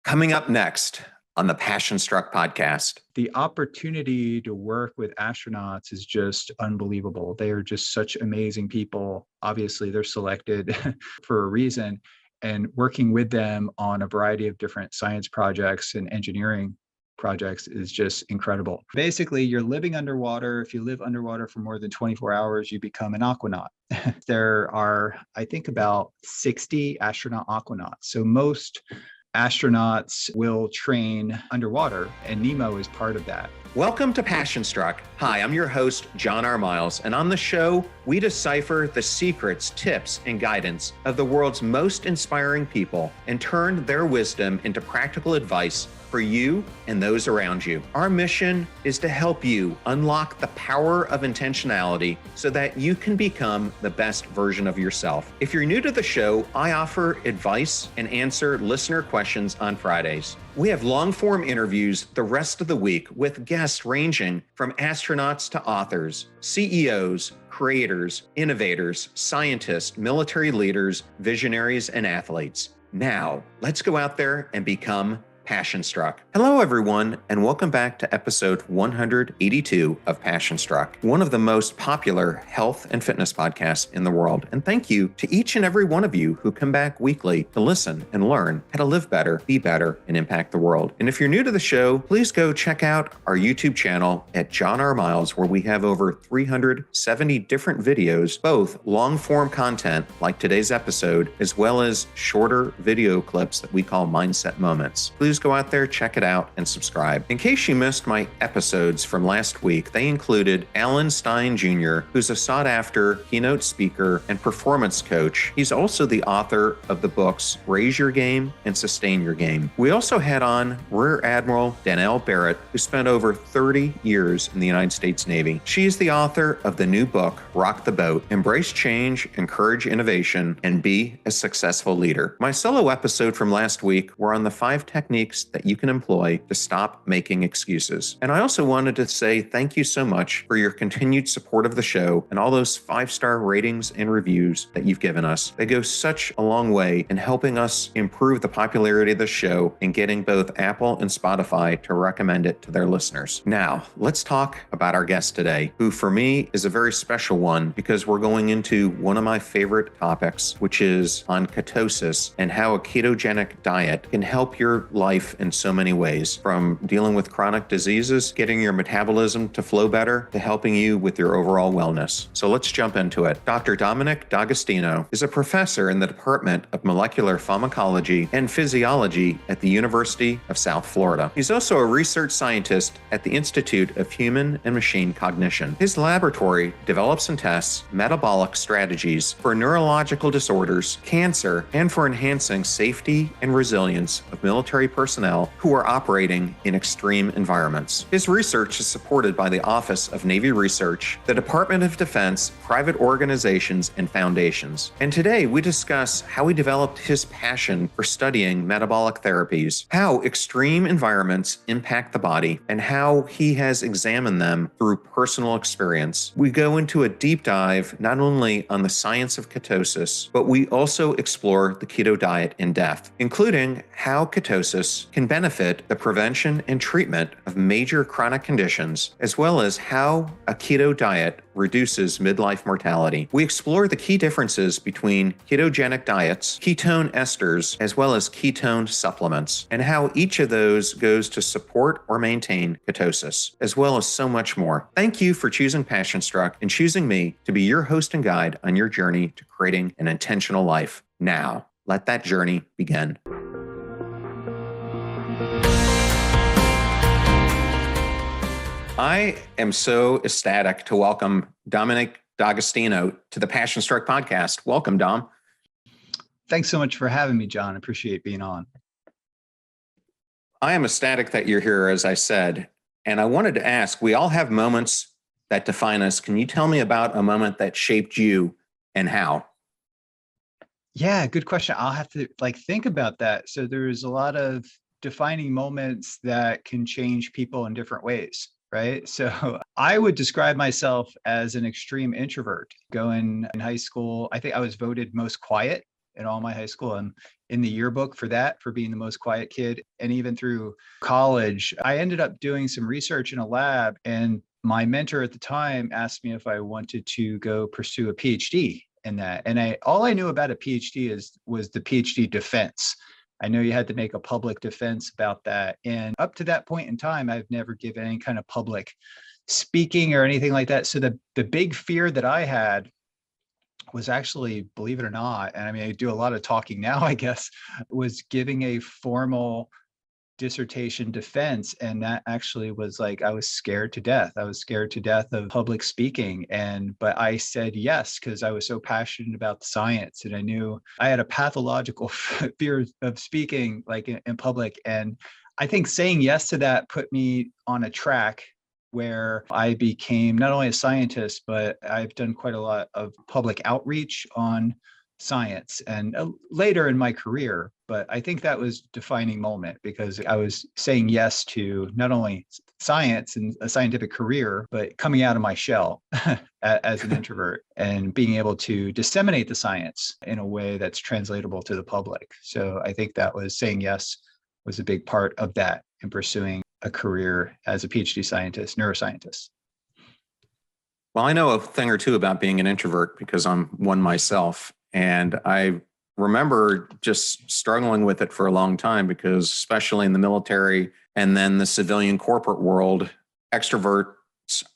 Coming up next on the Passion Struck podcast. The opportunity to work with astronauts is just unbelievable. They are just such amazing people. Obviously, they're selected for a reason. And working with them on a variety of different science projects and engineering projects is just incredible. Basically, you're living underwater. If you live underwater for more than 24 hours, you become an aquanaut. There are, I think, about 60 astronaut aquanauts. So most astronauts will train underwater, and Nemo is part of that. Welcome to Passion Struck. Hi, I'm your host, John R. Miles, and on the show, we decipher the secrets, tips, and guidance of the world's most inspiring people and turn their wisdom into practical advice for you and those around you. Our mission is to help you unlock the power of intentionality so that you can become the best version of yourself. If you're new to the show, I offer advice and answer listener questions on Fridays. We have long-form interviews the rest of the week with guests ranging from astronauts to authors, CEOs, creators, innovators, scientists, military leaders, visionaries, and athletes. Now, let's go out there and become Passion Struck. Hello, everyone, and welcome back to episode 182 of Passion Struck, one of the most popular health and fitness podcasts in the world. And thank you to each and every one of you who come back weekly to listen and learn how to live better, be better, and impact the world. And if you're new to the show, please go check out our YouTube channel at John R. Miles, where we have over 370 different videos, both long-form content like today's episode, as well as shorter video clips that we call Mindset Moments. Please go out there, check it out, and subscribe. In case you missed my episodes from last week, they included Alan Stein Jr., who's a sought-after keynote speaker and performance coach. He's also the author of the books Raise Your Game and Sustain Your Game. We also had on Rear Admiral Danelle Barrett, who spent over 30 years in the United States Navy. She is the author of the new book, Rock the Boat, Embrace Change, Encourage Innovation, and Be a Successful Leader. My solo episode from last week were on the 5 techniques that you can employ to stop making excuses. And I also wanted to say thank you so much for your continued support of the show and all those 5-star ratings and reviews that you've given us. They go such a long way in helping us improve the popularity of the show and getting both Apple and Spotify to recommend it to their listeners. Now, let's talk about our guest today, who for me is a very special one because we're going into one of my favorite topics, which is on ketosis and how a ketogenic diet can help your life in so many ways, from dealing with chronic diseases, getting your metabolism to flow better, to helping you with your overall wellness. So let's jump into it. Dr. Dominic D'Agostino is a professor in the Department of Molecular Pharmacology and Physiology at the University of South Florida. He's also a research scientist at the Institute of Human and Machine Cognition. His laboratory develops and tests metabolic strategies for neurological disorders, cancer, and for enhancing safety and resilience of military personnel who are operating in extreme environments. His research is supported by the Office of Navy Research, the Department of Defense, private organizations, and foundations. And today we discuss how he developed his passion for studying metabolic therapies, how extreme environments impact the body, and how he has examined them through personal experience. We go into a deep dive not only on the science of ketosis, but we also explore the keto diet in depth, including how ketosis can benefit the prevention and treatment of major chronic conditions, as well as how a keto diet reduces midlife mortality. We explore the key differences between ketogenic diets, ketone esters, as well as ketone supplements, and how each of those goes to support or maintain ketosis, as well as so much more. Thank you for choosing Passion Struck and choosing me to be your host and guide on your journey to creating an intentional life. Now, let that journey begin. I am so ecstatic to welcome Dominic D'Agostino to the Passion Struck podcast. Welcome, Dom. Thanks so much for having me, John. I appreciate being on. I am ecstatic that you're here, as I said. And I wanted to ask, we all have moments that define us. Can you tell me about a moment that shaped you and how? Yeah, good question. I'll have to think about that. So there's a lot of defining moments that can change people in different ways. Right. So I would describe myself as an extreme introvert. Going in high school, I think I was voted most quiet in all my high school. I'm in the yearbook for that, for being the most quiet kid. And even through college, I ended up doing some research in a lab, and my mentor at the time asked me if I wanted to go pursue a PhD in that. And all I knew about a PhD was the PhD defense. I know you had to make a public defense about that. And up to that point in time, I've never given any kind of public speaking or anything like that. So the big fear that I had was actually, believe it or not, and I mean, I do a lot of talking now, I guess, was giving a formal dissertation defense. And that actually was like, I was scared to death. I was scared to death of public speaking. But I said yes, because I was so passionate about the science, and I knew I had a pathological fear of speaking like in public. And I think saying yes to that put me on a track where I became not only a scientist, but I've done quite a lot of public outreach on science and later in my career. But I think that was a defining moment, because I was saying yes to not only science and a scientific career, but coming out of my shell as an introvert and being able to disseminate the science in a way that's translatable to the public. So I think that was saying yes was a big part of that in pursuing a career as a PhD scientist, neuroscientist. Well, I know a thing or two about being an introvert because I'm one myself. And I remember just struggling with it for a long time, because especially in the military and then the civilian corporate world, extroverts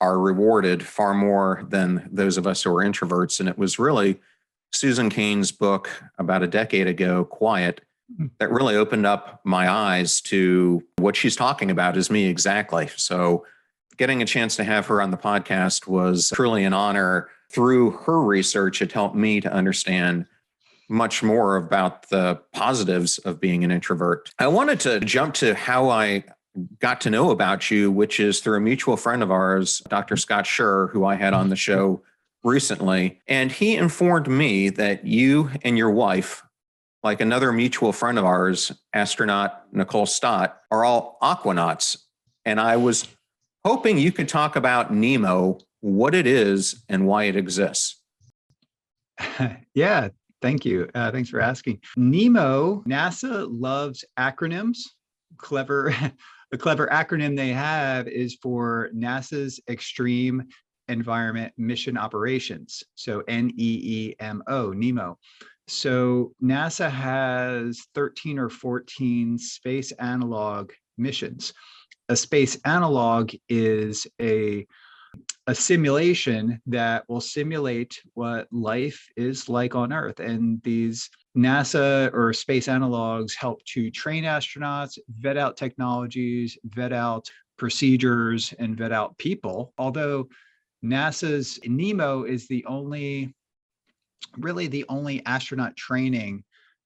are rewarded far more than those of us who are introverts. And it was really Susan Cain's book about a decade ago, Quiet, that really opened up my eyes to what she's talking about is me exactly. So getting a chance to have her on the podcast was truly an honor. Through her research, it helped me to understand much more about the positives of being an introvert. I wanted to jump to how I got to know about you, which is through a mutual friend of ours, Dr. Scott Schur, who I had on the show recently. And he informed me that you and your wife, like another mutual friend of ours, astronaut Nicole Stott, are all aquanauts. And I was hoping you could talk about Nemo, what it is and why it exists. Yeah, thank you. Thanks for asking. Nemo, NASA loves acronyms. The clever acronym they have is for NASA's Extreme Environment Mission Operations. So NEEMO, NEMO. So NASA has 13 or 14 space analog missions. A space analog is a simulation that will simulate what life is like on Earth. And these NASA or space analogs help to train astronauts, vet out technologies, vet out procedures, and vet out people. Although NASA's NEMO is really the only astronaut training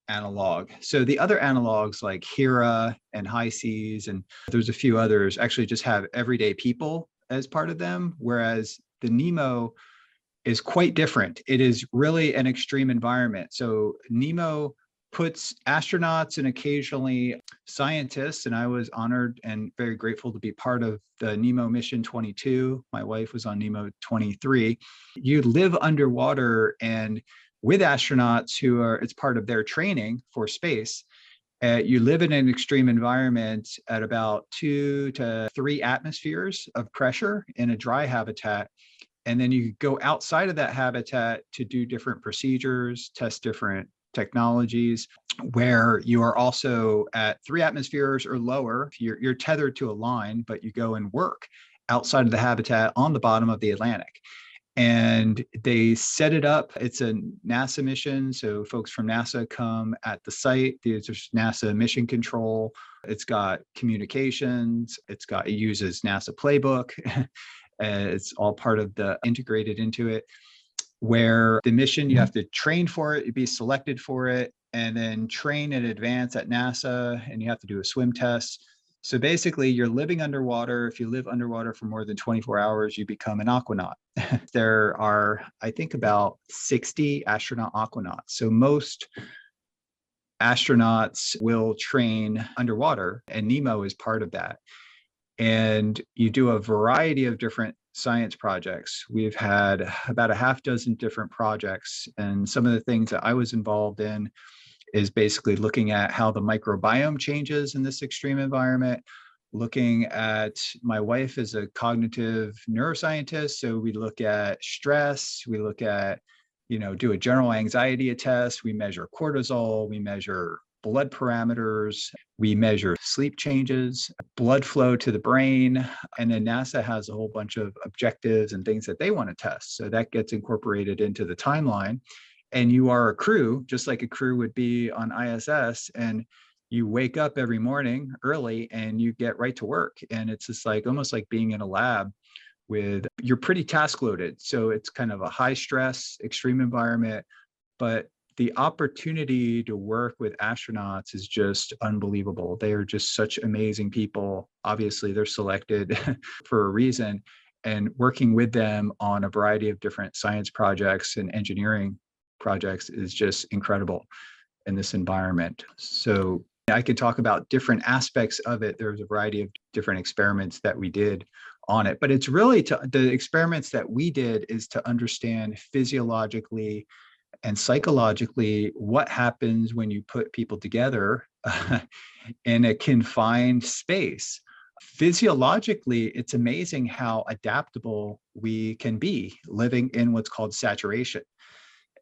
analog. So the other analogs like Hera and High Seas, and there's a few others, actually just have everyday people as part of them, whereas the NEMO is quite different. It is really an extreme environment. So NEMO puts astronauts and occasionally scientists, and I was honored and very grateful to be part of the NEMO mission 22. My wife was on NEMO 23. You live underwater and with astronauts it's part of their training for space. You live in an extreme environment at about 2 to 3 atmospheres of pressure in a dry habitat. And then you go outside of that habitat to do different procedures, test different technologies, where you are also at 3 atmospheres or lower. You're tethered to a line, but you go and work outside of the habitat on the bottom of the Atlantic. And they set it up. It's a NASA mission. So folks from NASA come at the site. There's NASA mission control. It's got communications. It uses NASA playbook. It's all part of the integrated into it, where the mission, you have to train for it, be selected for it, and then train in advance at NASA, and you have to do a swim test. So basically, you're living underwater. If you live underwater for more than 24 hours, you become an aquanaut. There are, I think, about 60 astronaut aquanauts. So most astronauts will train underwater, and Nemo is part of that. And you do a variety of different science projects. We've had about a half dozen different projects. And some of the things that I was involved in is basically looking at how the microbiome changes in this extreme environment. Looking at, my wife is a cognitive neuroscientist, so we look at stress, we look at, do a general anxiety test, we measure cortisol, we measure blood parameters, we measure sleep changes, blood flow to the brain, and then NASA has a whole bunch of objectives and things that they want to test. So that gets incorporated into the timeline. And you are a crew, just like a crew would be on ISS, and you wake up every morning early and you get right to work. And it's just like almost like being in a lab you're pretty task loaded. So it's kind of a high stress, extreme environment, but the opportunity to work with astronauts is just unbelievable. They are just such amazing people. Obviously, they're selected for a reason, and working with them on a variety of different science projects and engineering projects is just incredible in this environment. So I could talk about different aspects of it. There's a variety of different experiments that we did on it, but it's really the experiments that we did is to understand physiologically and psychologically what happens when you put people together in a confined space. Physiologically, it's amazing how adaptable we can be living in what's called saturation.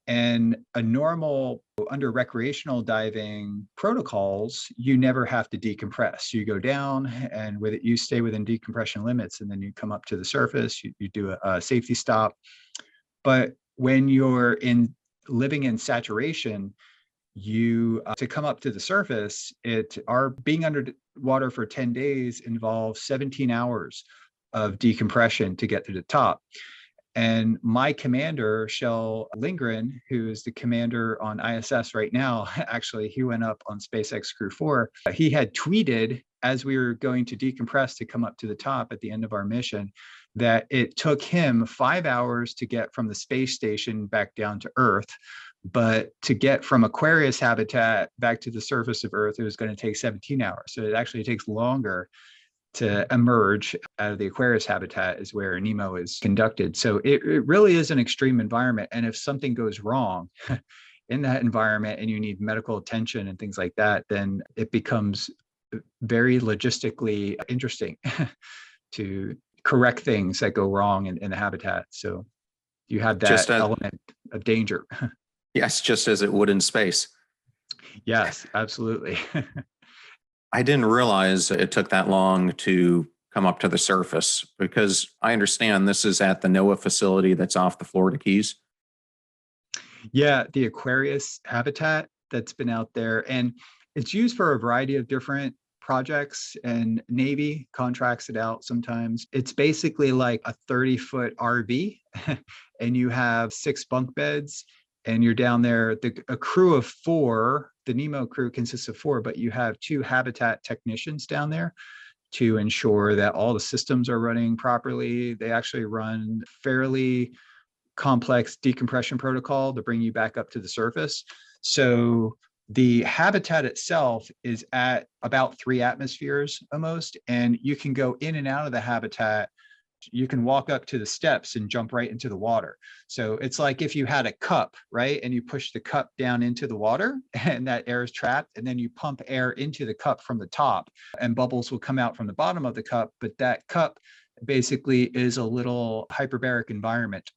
And a normal, under recreational diving protocols, you never have to decompress. You go down and with it, you stay within decompression limits, and then you come up to the surface, you do a safety stop. But when you're living in saturation, to come up to the surface, our being underwater for 10 days involves 17 hours of decompression to get to the top. And my commander, Shel Lindgren, who is the commander on ISS right now, actually, he went up on SpaceX Crew 4. He had tweeted as we were going to decompress to come up to the top at the end of our mission, that it took him 5 hours to get from the space station back down to Earth. But to get from Aquarius habitat back to the surface of Earth, it was going to take 17 hours. So it actually takes longer to emerge out of the Aquarius habitat is where Nemo is conducted. So it really is an extreme environment. And if something goes wrong in that environment and you need medical attention and things like that, then it becomes very logistically interesting to correct things that go wrong in the habitat. So you have that element of danger. Yes, just as it would in space. Yes, absolutely. I didn't realize it took that long to come up to the surface, because I understand this is at the NOAA facility that's off the Florida Keys. Yeah, the Aquarius habitat that's been out there, and it's used for a variety of different projects, and Navy contracts it out sometimes. It's basically like a 30-foot RV and you have 6 bunk beds and you're down there. A crew of 4, the Nemo crew consists of 4, but you have 2 habitat technicians down there to ensure that all the systems are running properly. They actually run fairly complex decompression protocol to bring you back up to the surface. So the habitat itself is at about 3 atmospheres almost, and you can go in and out of the habitat. You can walk up to the steps and jump right into the water. So it's like if you had a cup, right? And you push the cup down into the water and that air is trapped, and then you pump air into the cup from the top and bubbles will come out from the bottom of the cup. But that cup basically is a little hyperbaric environment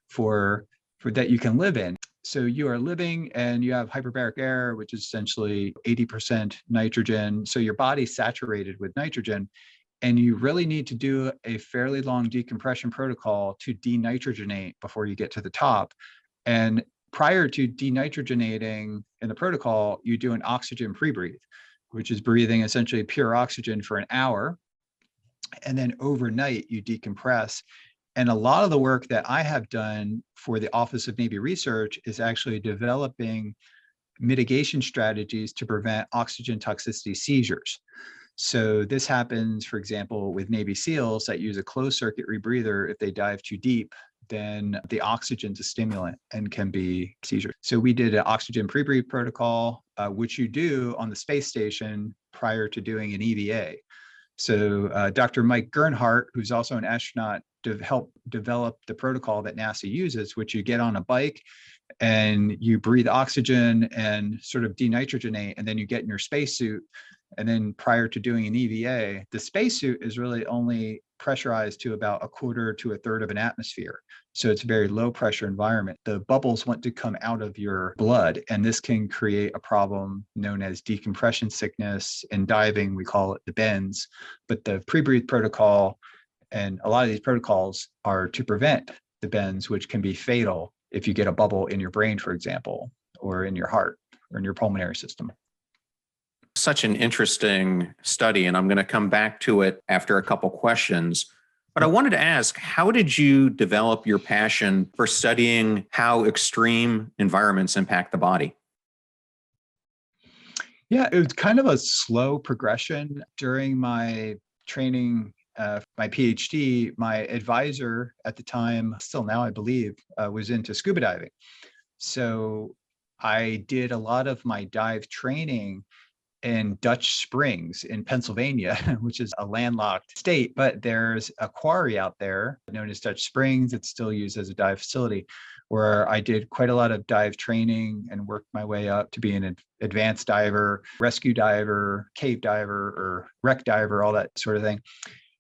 for that you can live in. So you are living and you have hyperbaric air, which is essentially 80% nitrogen. So your body's saturated with nitrogen, and you really need to do a fairly long decompression protocol to denitrogenate before you get to the top. And prior to denitrogenating in the protocol, you do an oxygen pre-breathe, which is breathing essentially pure oxygen for an hour. And then overnight you decompress. And a lot of the work that I have done for the Office of Navy Research is actually developing mitigation strategies to prevent oxygen toxicity seizures. So this happens, for example, with Navy SEALs that use a closed circuit rebreather. If they dive too deep, then the oxygen's a stimulant and can be seizure. So we did an oxygen pre-breathe protocol, which you do on the space station prior to doing an EVA. So Dr. Mike Gernhardt, who's also an astronaut help develop the protocol that NASA uses, which you get on a bike and you breathe oxygen and sort of denitrogenate, and then you get in your spacesuit. And then prior to doing an EVA, the spacesuit is really only pressurized to about 1/4 to 1/3 of an atmosphere. So it's a very low pressure environment. The bubbles want to come out of your blood, and this can create a problem known as decompression sickness. In diving, we call it the bends. But the pre-breathe protocol and a lot of these protocols are to prevent the bends, which can be fatal if you get a bubble in your brain, for example, or in your heart or in your pulmonary system. Such an interesting study, and I'm going to come back to it after a couple questions. But I wanted to ask, how did you develop your passion for studying how extreme environments impact the body? Yeah, it was kind of a slow progression. During my training, my PhD, my advisor at the time, still now I believe, was into scuba diving. So I did a lot of my dive training in Dutch Springs in Pennsylvania, which is a landlocked state, but there's a quarry out there known as Dutch Springs. It's still used as a dive facility, where I did quite a lot of dive training and worked my way up to be an advanced diver, rescue diver, cave diver, or wreck diver, all that sort of thing.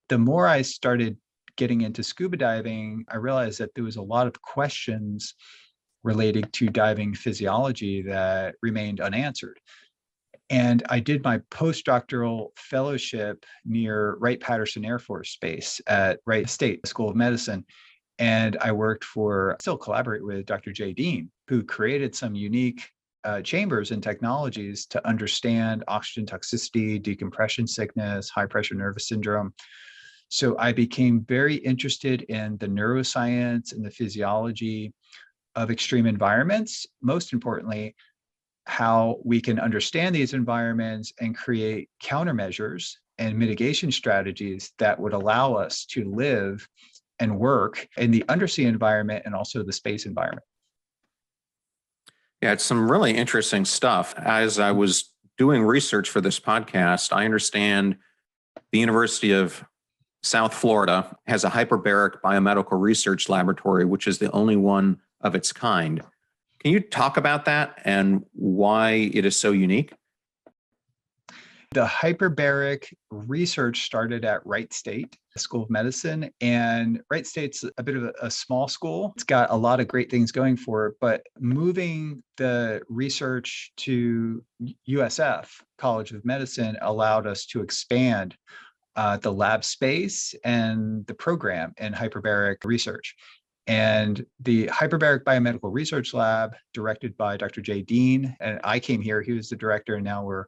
The more I started getting into scuba diving, I realized that there was a lot of questions related to diving physiology that remained unanswered. And I did my postdoctoral fellowship near Wright-Patterson Air Force Base at Wright State School of Medicine. And I still collaborate with Dr. Jay Dean, who created some unique chambers and technologies to understand oxygen toxicity, decompression sickness, high pressure nervous syndrome. So I became very interested in the neuroscience and the physiology of extreme environments. Most importantly, how we can understand these environments and create countermeasures and mitigation strategies that would allow us to live and work in the undersea environment and also the space environment. Yeah, it's some really interesting stuff. As I was doing research for this podcast, I understand the University of South Florida has a hyperbaric biomedical research laboratory, which is the only one of its kind. Can you talk about that and why it is so unique? The hyperbaric research started at Wright State School of Medicine, and Wright State's a bit of a small school. It's got a lot of great things going for it, but moving the research to USF, College of Medicine, allowed us to expand the lab space and the program in hyperbaric research. And the Hyperbaric Biomedical Research Lab, directed by Dr. Jay Dean, and I came here, he was the director, and now we're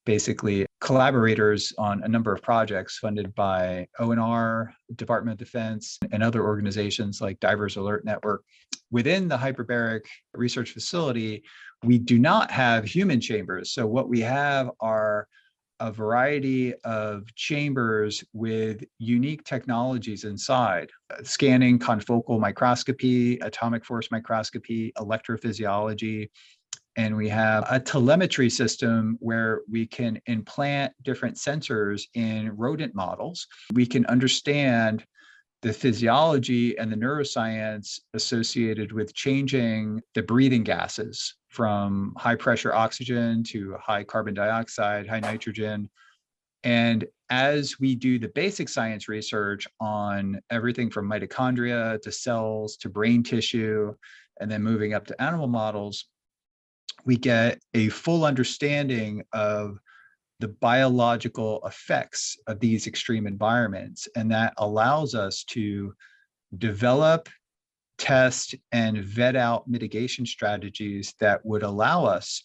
basically collaborators on a number of projects funded by ONR, Department of Defense, and other organizations like Divers Alert Network. Within the Hyperbaric Research Facility, we do not have human chambers. So what we have are a variety of chambers with unique technologies inside: scanning, confocal microscopy, atomic force microscopy, electrophysiology. And we have a telemetry system where we can implant different sensors in rodent models. We can understand the physiology and the neuroscience associated with changing the breathing gases from high pressure oxygen to high carbon dioxide, high nitrogen. And as we do the basic science research on everything from mitochondria to cells to brain tissue, and then moving up to animal models, we get a full understanding of the biological effects of these extreme environments. And that allows us to develop, test, and vet out mitigation strategies that would allow us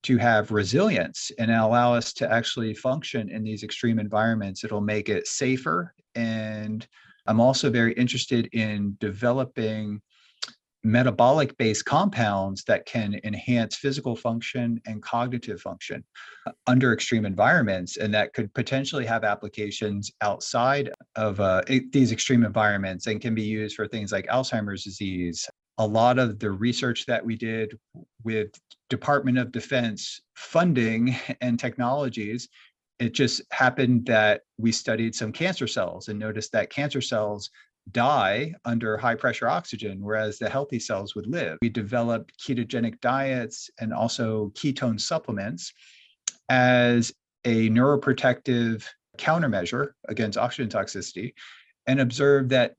to have resilience and allow us to actually function in these extreme environments. It'll make it safer. And I'm also very interested in developing metabolic based compounds that can enhance physical function and cognitive function under extreme environments, and that could potentially have applications outside of these extreme environments and can be used for things like Alzheimer's disease. A lot of the research that we did with Department of Defense funding and technologies, it just happened that we studied some cancer cells and noticed that cancer cells die under high pressure oxygen, whereas the healthy cells would live. We developed ketogenic diets and also ketone supplements as a neuroprotective countermeasure against oxygen toxicity, and observed that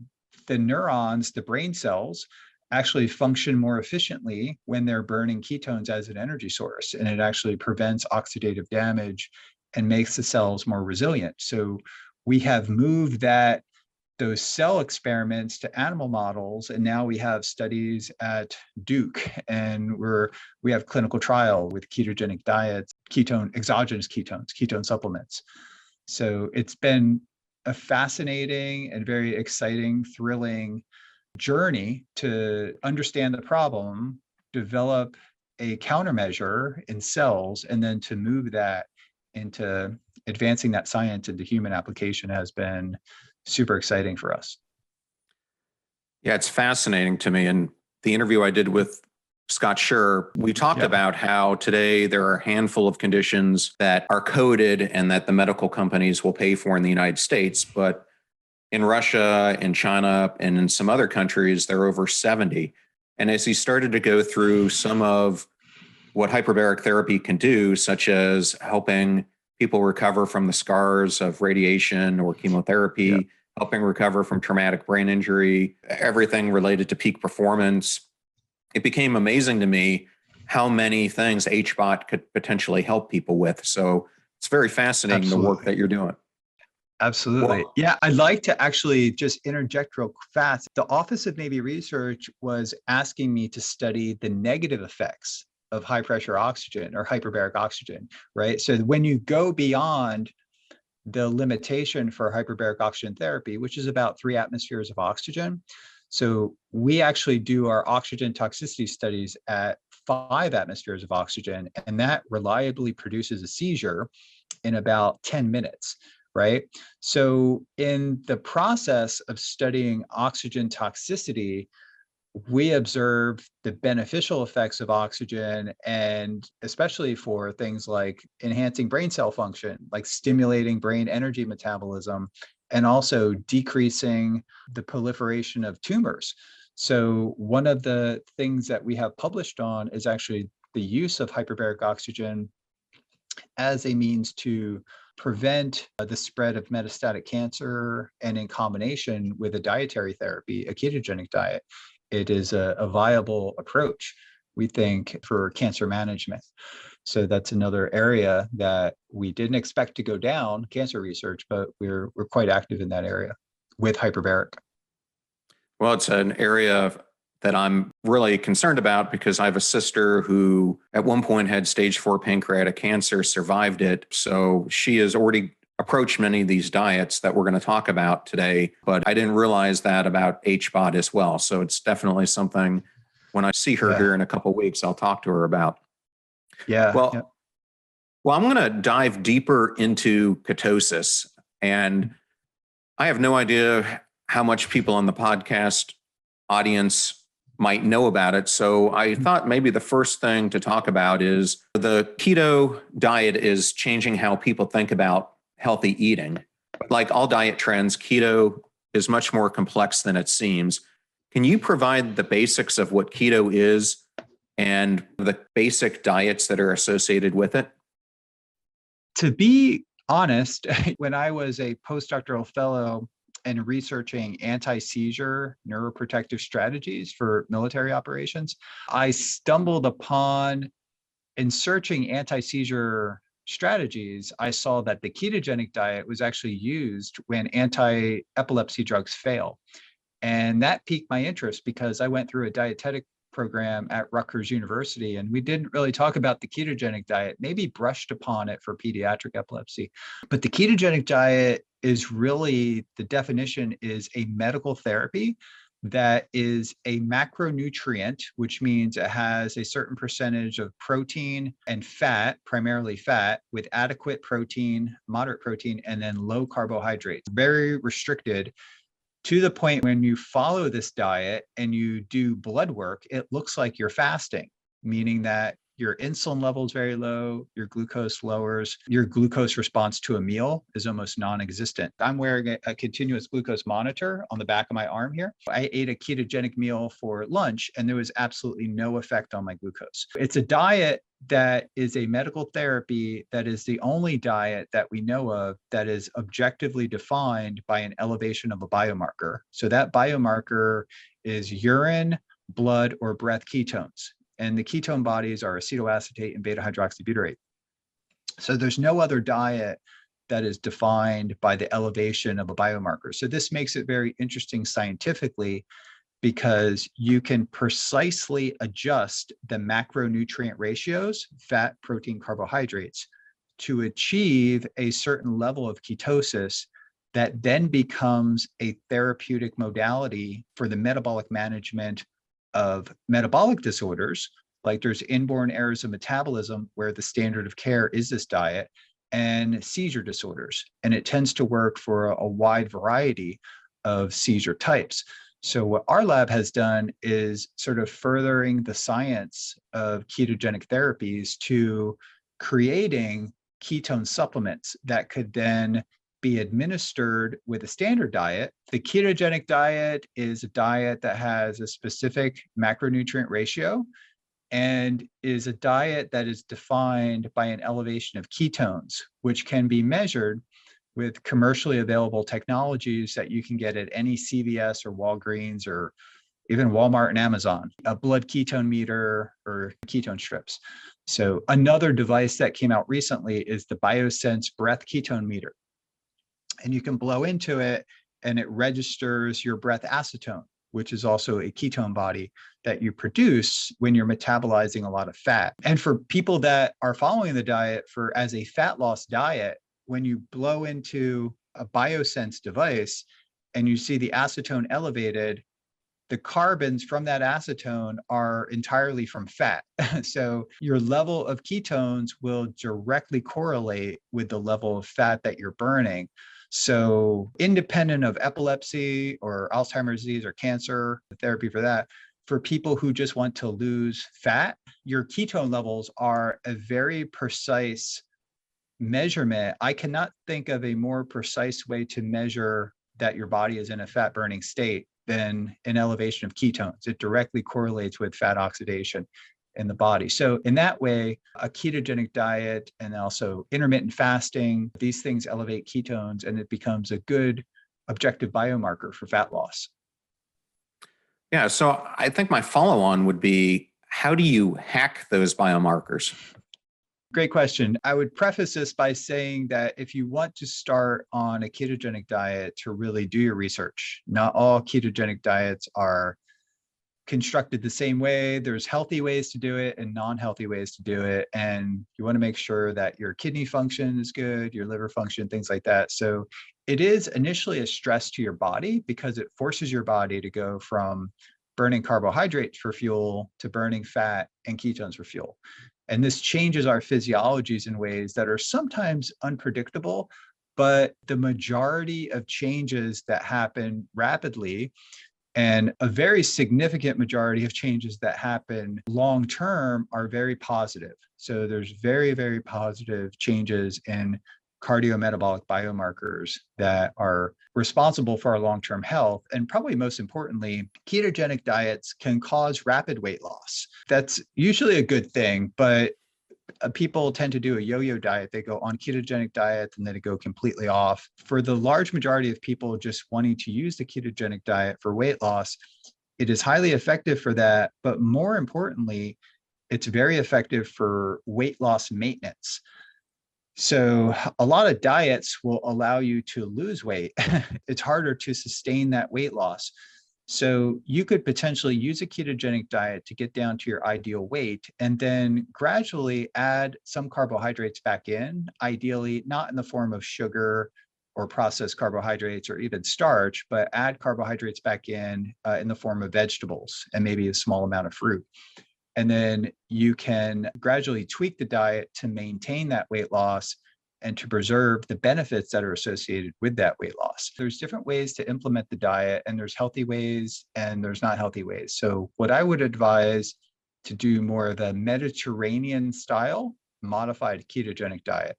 the neurons, the brain cells, actually function more efficiently when they're burning ketones as an energy source. And it actually prevents oxidative damage and makes the cells more resilient. So we have moved those cell experiments to animal models, and now we have studies at Duke, and we have clinical trial with ketogenic diets, exogenous ketones, ketone supplements. So it's been a fascinating and very exciting, thrilling journey to understand the problem, develop a countermeasure in cells, and then to move that into advancing that science into human application has been super exciting for us. Yeah, it's fascinating to me. And the interview I did with Scott Scher, we talked about how today there are a handful of conditions that are coded and that the medical companies will pay for in the United States. But in Russia, in China, and in some other countries, there are over 70. And as he started to go through some of what hyperbaric therapy can do, such as helping people recover from the scars of radiation or chemotherapy, helping recover from traumatic brain injury, everything related to peak performance, it became amazing to me how many things HBOT could potentially help people with. So it's very fascinating, the work that you're doing. Absolutely. Well, Yeah, I'd like to actually just interject real fast. The Office of Navy Research was asking me to study the negative effects of high pressure oxygen or hyperbaric oxygen, right? So when you go beyond the limitation for hyperbaric oxygen therapy, which is about 3 atmospheres of oxygen. So we actually do our oxygen toxicity studies at 5 atmospheres of oxygen, and that reliably produces a seizure in about 10 minutes, right? So in the process of studying oxygen toxicity, we observe the beneficial effects of oxygen, and especially for things like enhancing brain cell function, like stimulating brain energy metabolism, and also decreasing the proliferation of tumors. So one of the things that we have published on is actually the use of hyperbaric oxygen as a means to prevent the spread of metastatic cancer, and in combination with a dietary therapy, a ketogenic diet, it is a viable approach, we think, for cancer management. So that's another area that we didn't expect to go down, cancer research, but we're quite active in that area with hyperbaric. Well, it's an area that I'm really concerned about because I have a sister who at one point had stage 4 pancreatic cancer, survived it. So she has already approached many of these diets that we're going to talk about today, but I didn't realize that about HBOT as well. So it's definitely something when I see her here in a couple of weeks, I'll talk to her about. Well, I'm going to dive deeper into ketosis, and I have no idea how much people on the podcast audience might know about it. So I thought maybe the first thing to talk about is the keto diet is changing how people think about healthy eating. Like all diet trends, keto is much more complex than it seems. Can you provide the basics of what keto is and the basic diets that are associated with it? To be honest, when I was a postdoctoral fellow and researching anti-seizure neuroprotective strategies for military operations, I stumbled upon, in searching anti-seizure strategies, I saw that the ketogenic diet was actually used when anti-epilepsy drugs fail. And that piqued my interest because I went through a dietetic program at Rutgers University, and we didn't really talk about the ketogenic diet, maybe brushed upon it for pediatric epilepsy. But the ketogenic diet is really, the definition is a medical therapy that is a macronutrient, which means it has a certain percentage of protein and fat, primarily fat, with adequate protein, moderate protein, and then low carbohydrates. Very restricted, to the point when you follow this diet and you do blood work, it looks like you're fasting, meaning that your insulin level is very low, your glucose lowers, your glucose response to a meal is almost non-existent. I'm wearing a continuous glucose monitor on the back of my arm here. I ate a ketogenic meal for lunch and there was absolutely no effect on my glucose. It's a diet that is a medical therapy that is the only diet that we know of that is objectively defined by an elevation of a biomarker. So that biomarker is urine, blood, or breath ketones. And the ketone bodies are acetoacetate and beta hydroxybutyrate. So there's no other diet that is defined by the elevation of a biomarker. So this makes it very interesting scientifically because you can precisely adjust the macronutrient ratios, fat, protein, carbohydrates, to achieve a certain level of ketosis that then becomes a therapeutic modality for the metabolic management of metabolic disorders. Like there's inborn errors of metabolism where the standard of care is this diet, and seizure disorders. And it tends to work for a wide variety of seizure types. So what our lab has done is sort of furthering the science of ketogenic therapies to creating ketone supplements that could then be administered with a standard diet. The ketogenic diet is a diet that has a specific macronutrient ratio and is a diet that is defined by an elevation of ketones, which can be measured with commercially available technologies that you can get at any CVS or Walgreens or even Walmart and Amazon, a blood ketone meter or ketone strips. So another device that came out recently is the BioSense breath ketone meter. And you can blow into it and it registers your breath acetone, which is also a ketone body that you produce when you're metabolizing a lot of fat. And for people that are following the diet as a fat loss diet, when you blow into a BioSense device and you see the acetone elevated, the carbons from that acetone are entirely from fat. So your level of ketones will directly correlate with the level of fat that you're burning. So independent of epilepsy or Alzheimer's disease or cancer, the therapy for that, for people who just want to lose fat, your ketone levels are a very precise measurement. I cannot think of a more precise way to measure that your body is in a fat burning state than an elevation of ketones. It directly correlates with fat oxidation in the body. So in that way, a ketogenic diet and also intermittent fasting, these things elevate ketones and it becomes a good objective biomarker for fat loss. Yeah, so I think my follow-on would be, how do you hack those biomarkers? Great question. I would preface this by saying that if you want to start on a ketogenic diet, to really do your research. Not all ketogenic diets are constructed the same way. There's healthy ways to do it and non-healthy ways to do it. And you want to make sure that your kidney function is good, your liver function, things like that. So it is initially a stress to your body because it forces your body to go from burning carbohydrates for fuel to burning fat and ketones for fuel. And this changes our physiologies in ways that are sometimes unpredictable, but the majority of changes that happen rapidly and a very significant majority of changes that happen long-term are very positive. So there's very, very positive changes in cardiometabolic biomarkers that are responsible for our long-term health. And probably most importantly, ketogenic diets can cause rapid weight loss. That's usually a good thing, but people tend to do a yo-yo diet. They go on ketogenic diets and then they go completely off. For the large majority of people just wanting to use the ketogenic diet for weight loss, it is highly effective for that. But more importantly, it's very effective for weight loss maintenance. So a lot of diets will allow you to lose weight. It's harder to sustain that weight loss. So you could potentially use a ketogenic diet to get down to your ideal weight and then gradually add some carbohydrates back in, ideally not in the form of sugar or processed carbohydrates or even starch, but add carbohydrates back in the form of vegetables and maybe a small amount of fruit. And then you can gradually tweak the diet to maintain that weight loss and to preserve the benefits that are associated with that weight loss. There's different ways to implement the diet, and there's healthy ways and there's not healthy ways. So what I would advise to do more of a Mediterranean style modified ketogenic diet,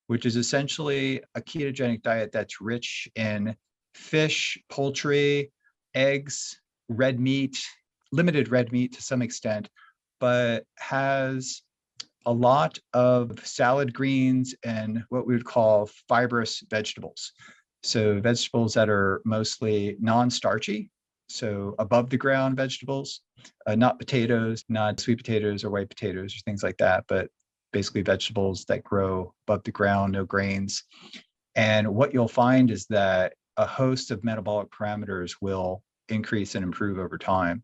which is essentially a ketogenic diet that's rich in fish, poultry, eggs, red meat, limited red meat to some extent, but has a lot of salad greens and what we would call fibrous vegetables. So vegetables that are mostly non-starchy, so above the ground vegetables, not potatoes, not sweet potatoes or white potatoes or things like that, but basically vegetables that grow above the ground, no grains. And what you'll find is that a host of metabolic parameters will increase and improve over time.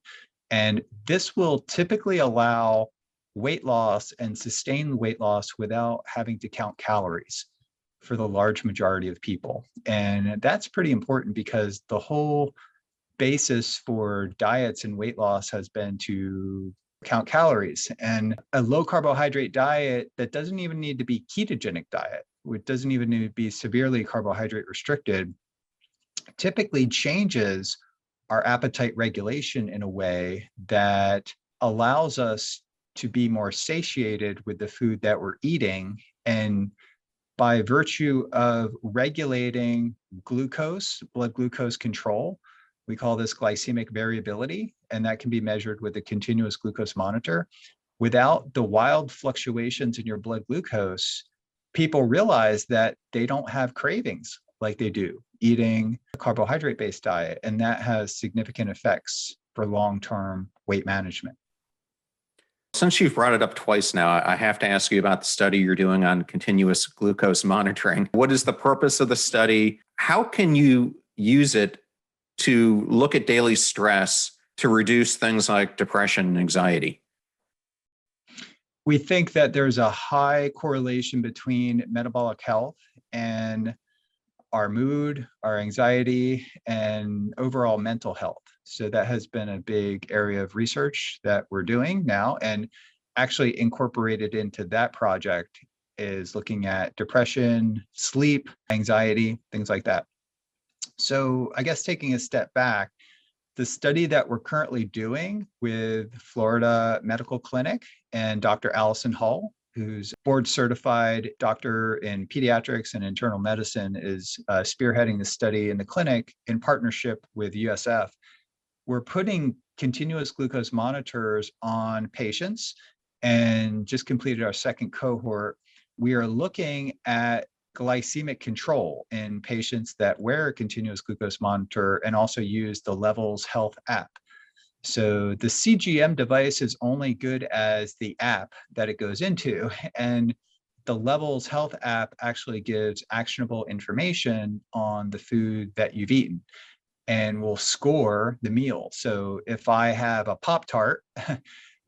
And this will typically allow weight loss and sustain weight loss without having to count calories for the large majority of people. And that's pretty important because the whole basis for diets and weight loss has been to count calories. And a low carbohydrate diet that doesn't even need to be ketogenic diet, which doesn't even need to be severely carbohydrate restricted, typically changes our appetite regulation in a way that allows us to be more satiated with the food that we're eating. And by virtue of regulating glucose, blood glucose control, we call this glycemic variability, and that can be measured with a continuous glucose monitor. Without the wild fluctuations in your blood glucose, people realize that they don't have cravings like they do eating a carbohydrate-based diet, and that has significant effects for long-term weight management. Since you've brought it up twice now, I have to ask you about the study you're doing on continuous glucose monitoring. What is the purpose of the study? How can you use it to look at daily stress to reduce things like depression and anxiety? We think that there's a high correlation between metabolic health and our mood, our anxiety, and overall mental health. So that has been a big area of research that we're doing now, and actually incorporated into that project is looking at depression, sleep, anxiety, things like that. So I guess taking a step back, the study that we're currently doing with Florida Medical Clinic and Dr. Allison Hull, who's board certified doctor in pediatrics and internal medicine, is spearheading the study in the clinic in partnership with USF. We're putting continuous glucose monitors on patients and just completed our second cohort. We are looking at glycemic control in patients that wear a continuous glucose monitor and also use the Levels Health app. So the CGM device is only good as the app that it goes into. And the Levels Health app actually gives actionable information on the food that you've eaten and will score the meal. So if I have a Pop-Tart,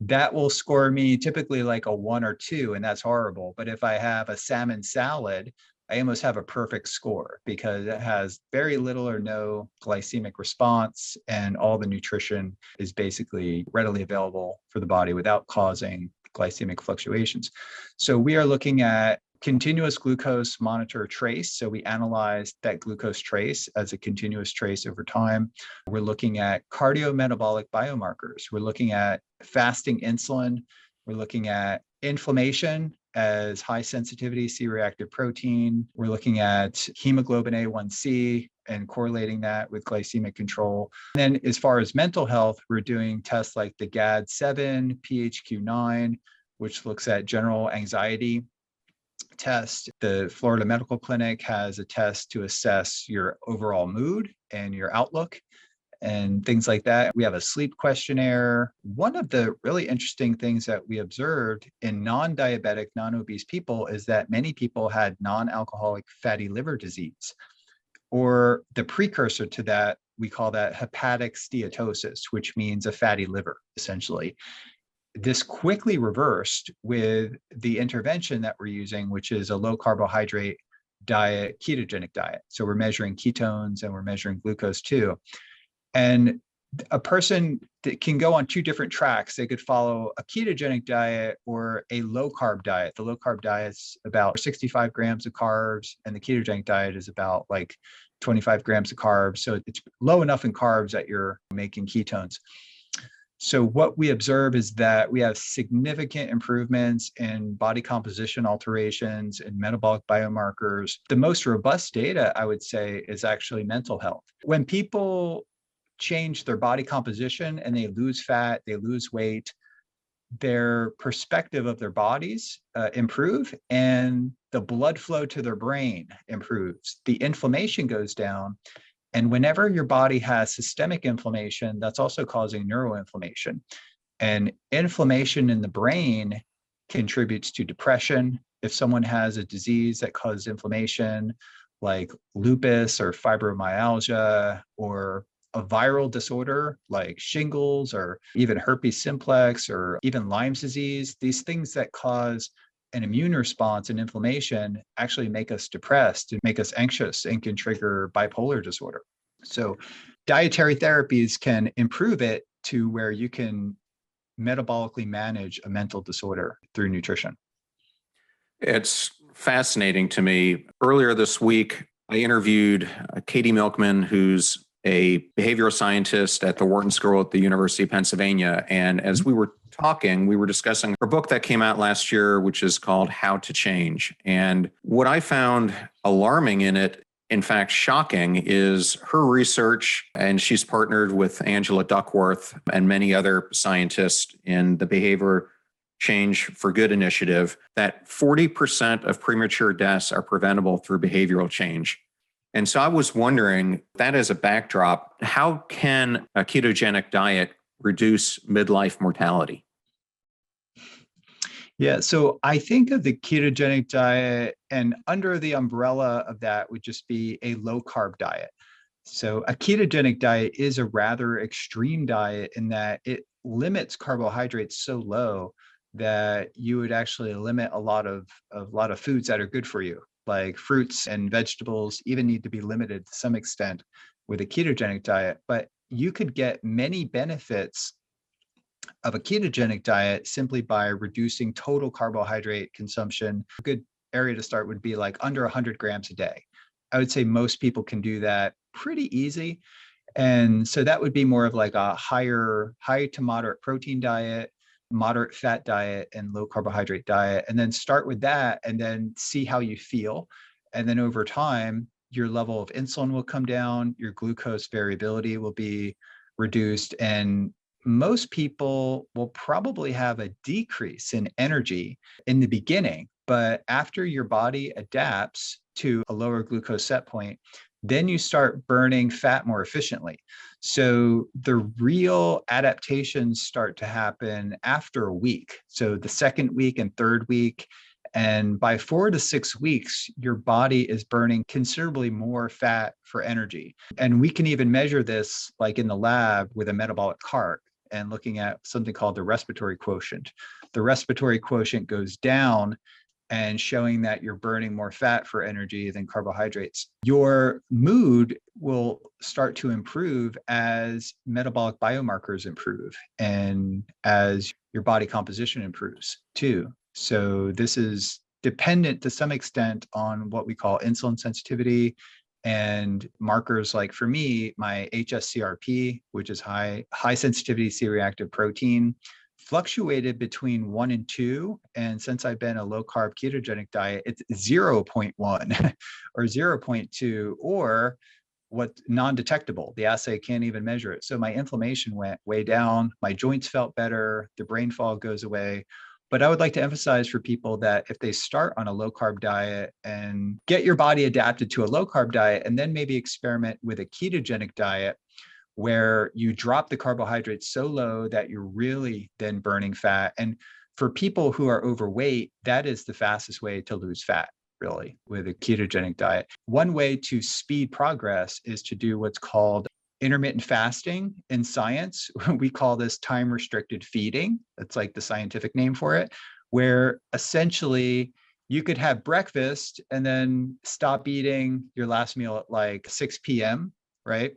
that will score me typically like a 1 or 2, and that's horrible. But if I have a salmon salad, I almost have a perfect score because it has very little or no glycemic response, and all the nutrition is basically readily available for the body without causing glycemic fluctuations. So we are looking at continuous glucose monitor trace. So we analyze that glucose trace as a continuous trace over time. We're looking at cardiometabolic biomarkers. We're looking at fasting insulin. We're looking at inflammation as high sensitivity C-reactive protein. We're looking at hemoglobin A1C and correlating that with glycemic control. And then as far as mental health, we're doing tests like the GAD-7, PHQ-9, which looks at general anxiety test. The Florida Medical Clinic has a test to assess your overall mood and your outlook and things like that. We have a sleep questionnaire. One of the really interesting things that we observed in non-diabetic, non-obese people is that many people had non-alcoholic fatty liver disease, or the precursor to that, we call that hepatic steatosis, which means a fatty liver, essentially. This quickly reversed with the intervention that we're using, which is a low carbohydrate diet, ketogenic diet. So we're measuring ketones and we're measuring glucose too. And a person can go on 2 different tracks. They could follow a ketogenic diet or a low carb diet. The low carb diet's about 65 grams of carbs, and the ketogenic diet is about like 25 grams of carbs. So it's low enough in carbs that you're making ketones. So what we observe is that we have significant improvements in body composition alterations and metabolic biomarkers. The most robust data, I would say, is actually mental health. When people change their body composition and they lose fat, they lose weight, their perspective of their bodies improve, and the blood flow to their brain improves. The inflammation goes down. And whenever your body has systemic inflammation, that's also causing neuroinflammation. And inflammation in the brain contributes to depression. If someone has a disease that causes inflammation, like lupus or fibromyalgia, or a viral disorder like shingles or even herpes simplex or even Lyme's disease, these things that cause an immune response and inflammation actually make us depressed and make us anxious and can trigger bipolar disorder. So dietary therapies can improve it to where you can metabolically manage a mental disorder through nutrition. It's fascinating to me. Earlier this week, I interviewed Katie Milkman, who's a behavioral scientist at the Wharton School at the University of Pennsylvania. And as we were talking, we were discussing her book that came out last year, which is called How to Change. And what I found alarming in it, in fact, shocking, is her research. And she's partnered with Angela Duckworth and many other scientists in the Behavior Change for Good initiative, that 40% of premature deaths are preventable through behavioral change. And so I was wondering, that as a backdrop, how can a ketogenic diet reduce midlife mortality? Yeah, so I think of the ketogenic diet, and under the umbrella of that would just be a low carb diet. So a ketogenic diet is a rather extreme diet in that it limits carbohydrates so low that you would actually limit a lot of foods that are good for you, like fruits and vegetables even need to be limited to some extent with a ketogenic diet. But you could get many benefits of a ketogenic diet simply by reducing total carbohydrate consumption. A good area to start would be like under 100 grams a day. I would say most people can do that pretty easy. And so that would be more of like a high to moderate protein diet, moderate fat diet, and low carbohydrate diet. And then start with that and then see how you feel. And then over time, your level of insulin will come down, your glucose variability will be reduced, and most people will probably have a decrease in energy in the beginning. But after your body adapts to a lower glucose set point, then you start burning fat more efficiently. So the real adaptations start to happen after a week. So the second week and third week. And by 4 to 6 weeks, your body is burning considerably more fat for energy. And we can even measure this like in the lab with a metabolic cart and looking at something called the respiratory quotient. The respiratory quotient goes down and showing that you're burning more fat for energy than carbohydrates. Your mood will start to improve as metabolic biomarkers improve and as your body composition improves too. So this is dependent to some extent on what we call insulin sensitivity and markers like, for me, my HSCRP, which is high sensitivity C-reactive protein, fluctuated between 1 and 2. And since I've been a low carb ketogenic diet, it's 0.1 or 0.2 or what non-detectable. The assay can't even measure it. So my inflammation went way down. My joints felt better. The brain fog goes away. But I would like to emphasize for people that if they start on a low carb diet and get your body adapted to a low carb diet, and then maybe experiment with a ketogenic diet, where you drop the carbohydrates so low that you're really then burning fat. And for people who are overweight, that is the fastest way to lose fat, really, with a ketogenic diet. One way to speed progress is to do what's called intermittent fasting in science. We call this time-restricted feeding. That's like the scientific name for it, where essentially you could have breakfast and then stop eating your last meal at like 6 p.m., right?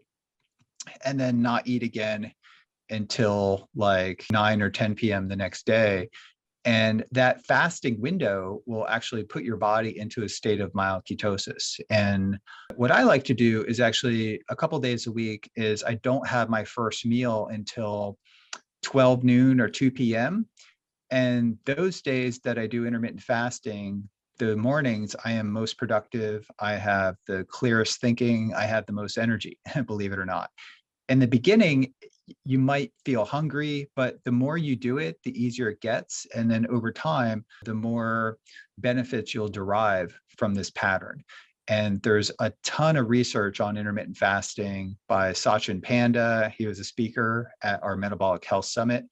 And then not eat again until like 9 or 10 p.m. the next day. And that fasting window will actually put your body into a state of mild ketosis. And what I like to do is actually a couple days a week is I don't have my first meal until 12 noon or 2 p.m. And those days that I do intermittent fasting, the mornings I am most productive. I have the clearest thinking. I have the most energy, believe it or not. In the beginning, you might feel hungry, but the more you do it, the easier it gets. And then over time, the more benefits you'll derive from this pattern. And there's a ton of research on intermittent fasting by Sachin Panda. He was a speaker at our Metabolic Health Summit,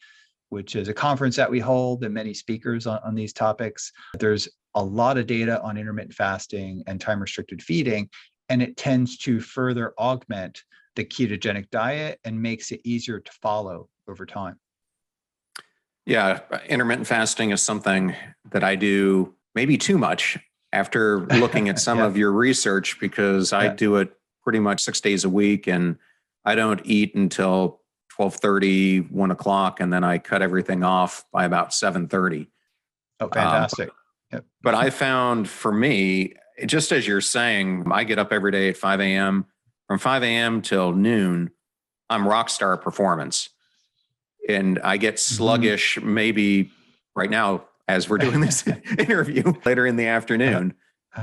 which is a conference that we hold, and many speakers on these topics. There's a lot of data on intermittent fasting and time-restricted feeding, and it tends to further augment the ketogenic diet and makes it easier to follow over time. Yeah, intermittent fasting is something that I do maybe too much after looking at some of your research, because I do it pretty much 6 days a week, and I don't eat until 12:30, 1 o'clock, and then I cut everything off by about 7:30. Oh, fantastic. But I found for me, just as you're saying, I get up every day at 5 a.m. From 5 a.m. till noon, I'm rock star performance. And I get sluggish maybe right now as we're doing this interview later in the afternoon.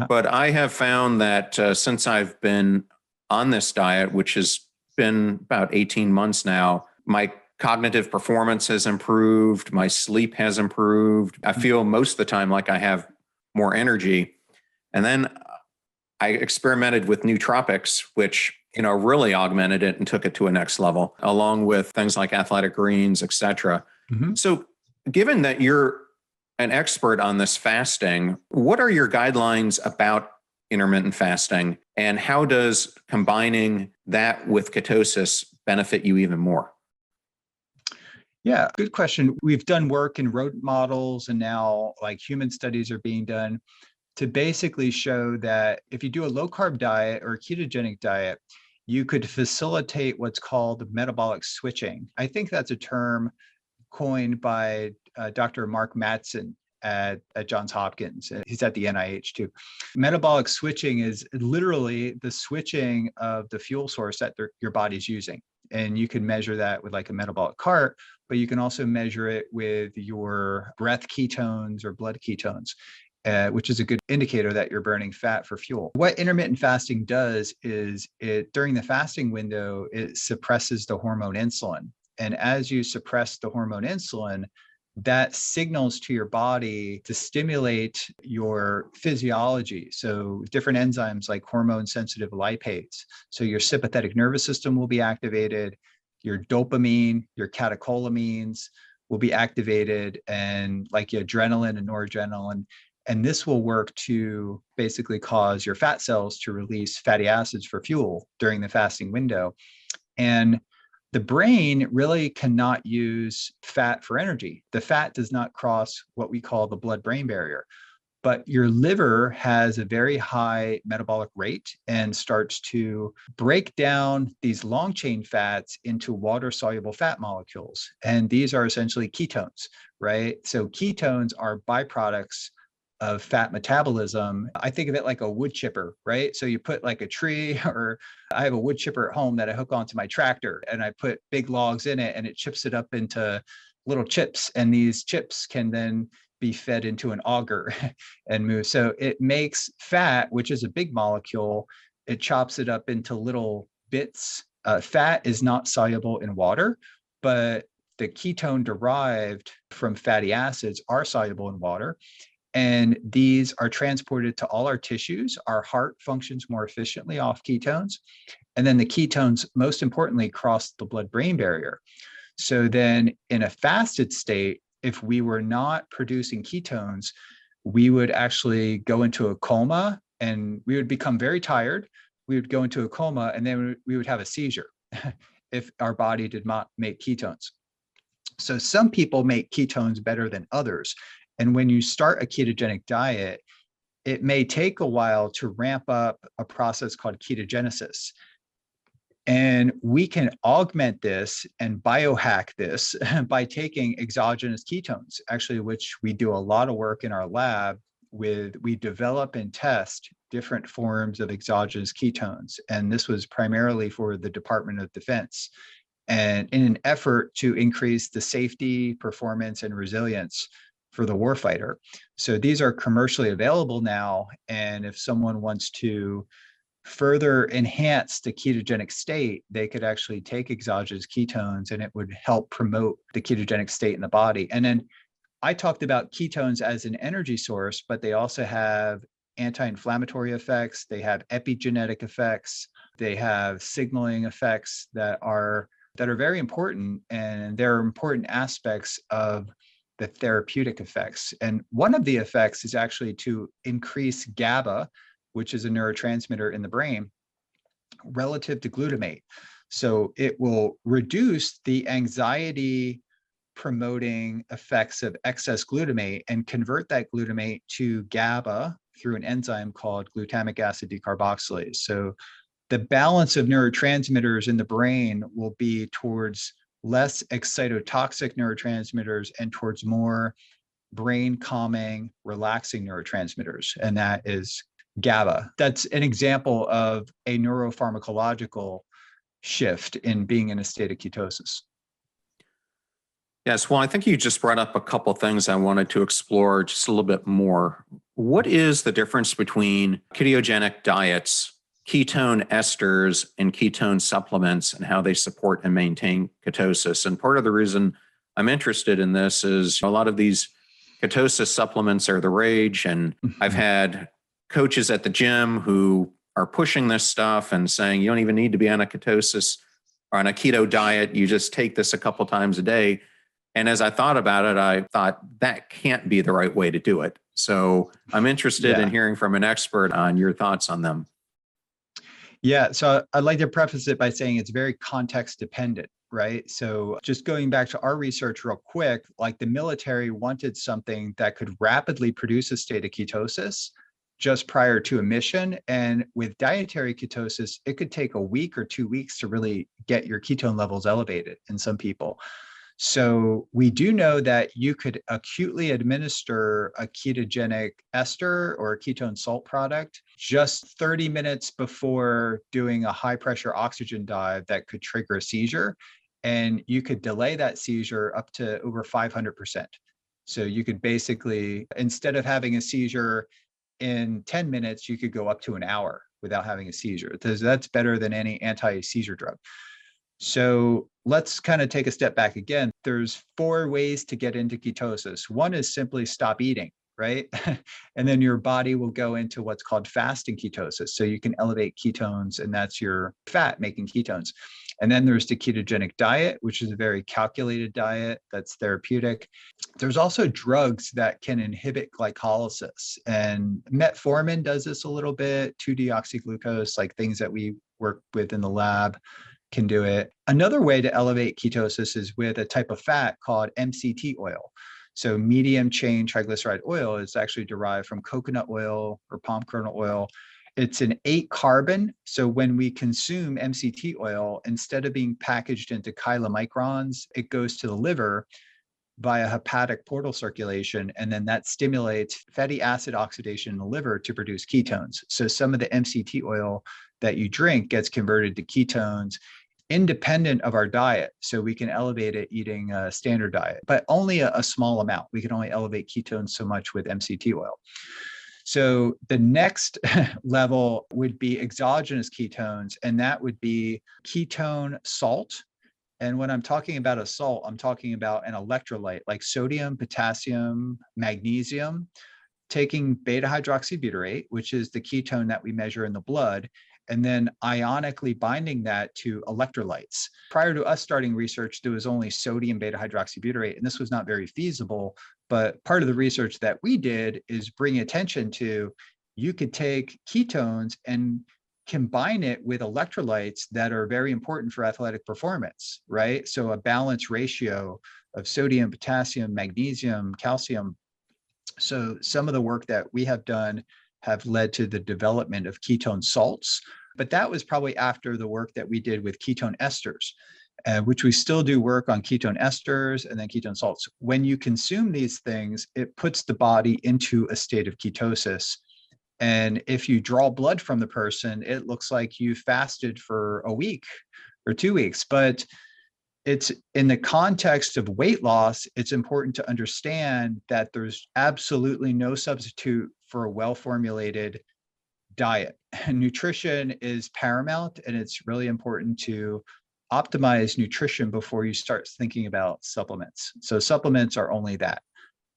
But I have found that since I've been on this diet, which has been about 18 months now, my cognitive performance has improved. My sleep has improved. I feel most of the time like I have more energy. And then I experimented with nootropics, which, really augmented it and took it to a next level, along with things like athletic greens, et cetera. So given that you're an expert on this fasting, what are your guidelines about intermittent fasting, and how does combining that with ketosis benefit you even more? Yeah, good question. We've done work in rodent models, and now human studies are being done to basically show that if you do a low carb diet or a ketogenic diet, you could facilitate what's called metabolic switching. I think that's a term coined by Dr. Mark Mattson at Johns Hopkins. He's at the NIH too. Metabolic switching is literally the switching of the fuel source that your body's using. And you can measure that with a metabolic cart, but you can also measure it with your breath ketones or blood ketones, which is a good indicator that you're burning fat for fuel. What intermittent fasting does is during the fasting window, it suppresses the hormone insulin. And as you suppress the hormone insulin, that signals to your body to stimulate your physiology. So different enzymes like hormone sensitive lipase. So your sympathetic nervous system will be activated, your dopamine, your catecholamines will be activated, and your adrenaline and noradrenaline. And this will work to basically cause your fat cells to release fatty acids for fuel during the fasting window. And the brain really cannot use fat for energy. The fat does not cross what we call the blood-brain barrier. But your liver has a very high metabolic rate and starts to break down these long-chain fats into water-soluble fat molecules. And these are essentially ketones, right? So ketones are byproducts of fat metabolism. I think of it like a wood chipper, right? So you put a tree, or I have a wood chipper at home that I hook onto my tractor, and I put big logs in it, and it chips it up into little chips. And these chips can then be fed into an auger and move. So it makes fat, which is a big molecule, it chops it up into little bits. Fat is not soluble in water, but the ketone derived from fatty acids are soluble in water. And these are transported to all our tissues. Our heart functions more efficiently off ketones. And then the ketones, most importantly, cross the blood-brain barrier. So then in a fasted state, if we were not producing ketones, we would actually go into a coma, and we would become very tired. We would go into a coma, and then we would have a seizure if our body did not make ketones. So some people make ketones better than others. And when you start a ketogenic diet, it may take a while to ramp up a process called ketogenesis. And we can augment this and biohack this by taking exogenous ketones, actually, which we do a lot of work in our lab with. We develop and test different forms of exogenous ketones. And this was primarily for the Department of Defense. and in an effort to increase the safety, performance, and resilience for the warfighter. So these are commercially available now. And if someone wants to further enhance the ketogenic state, they could actually take exogenous ketones and it would help promote the ketogenic state in the body. And then I talked about ketones as an energy source, but they also have anti-inflammatory effects. They have epigenetic effects. They have signaling effects that are very important, and they're important aspects of the therapeutic effects. And one of the effects is actually to increase GABA, which is a neurotransmitter in the brain, relative to glutamate. So it will reduce the anxiety promoting effects of excess glutamate and convert that glutamate to GABA through an enzyme called glutamic acid decarboxylase. So the balance of neurotransmitters in the brain will be towards less excitotoxic neurotransmitters and towards more brain calming, relaxing neurotransmitters. And that is GABA. That's an example of a neuropharmacological shift in being in a state of ketosis. Yes, well, I think you just brought up a couple of things I wanted to explore just a little bit more. What is the difference between ketogenic diets, ketone esters, and ketone supplements, and how they support and maintain ketosis? And part of the reason I'm interested in this is a lot of these ketosis supplements are the rage, and I've had coaches at the gym who are pushing this stuff and saying you don't even need to be on a ketosis or on a keto diet. You just take this a couple times a day. And as I thought about it, I thought that can't be the right way to do it. So I'm interested in hearing from an expert on your thoughts on them. Yeah, so I'd like to preface it by saying it's very context dependent, right? So just going back to our research real quick, like the military wanted something that could rapidly produce a state of ketosis just prior to a mission. And with dietary ketosis, it could take a week or 2 weeks to really get your ketone levels elevated in some people. So we do know that you could acutely administer a ketogenic ester or a ketone salt product just 30 minutes before doing a high pressure oxygen dive that could trigger a seizure. And you could delay that seizure up to over 500%. So you could basically, instead of having a seizure in 10 minutes, you could go up to an hour without having a seizure. That's better than any anti-seizure drug. So let's kind of take a step back again. There's 4 ways to get into ketosis. One is simply stop eating, right? And then your body will go into what's called fasting ketosis. So you can elevate ketones, and that's your fat making ketones. And then there's the ketogenic diet, which is a very calculated diet that's therapeutic. There's also drugs that can inhibit glycolysis. And metformin does this a little bit, 2-deoxyglucose, like things that we work with in the lab can do it. Another way to elevate ketosis is with a type of fat called MCT oil. So medium chain triglyceride oil is actually derived from coconut oil or palm kernel oil. It's an 8 carbon. So when we consume MCT oil, instead of being packaged into chylomicrons, it goes to the liver via hepatic portal circulation, and then that stimulates fatty acid oxidation in the liver to produce ketones. So some of the MCT oil that you drink gets converted to ketones independent of our diet. So we can elevate it eating a standard diet, but only a small amount. We can only elevate ketones so much with MCT oil. So the next level would be exogenous ketones, and that would be ketone salt. And when I'm talking about a salt, I'm talking about an electrolyte like sodium, potassium, magnesium, taking beta hydroxybutyrate, which is the ketone that we measure in the blood, and then ionically binding that to electrolytes. Prior to us starting research, there was only sodium beta hydroxybutyrate, and this was not very feasible. But part of the research that we did is bring attention to, you could take ketones and combine it with electrolytes that are very important for athletic performance, right? So a balanced ratio of sodium, potassium, magnesium, calcium. So some of the work that we have done have led to the development of ketone salts, but that was probably after the work that we did with ketone esters, which we still do work on ketone esters and then ketone salts. When you consume these things, it puts the body into a state of ketosis. And if you draw blood from the person, it looks like you fasted for a week or 2 weeks. But it's in the context of weight loss, it's important to understand that there's absolutely no substitute for a well-formulated diet. Nutrition is paramount, and it's really important to optimize nutrition before you start thinking about supplements. So supplements are only that.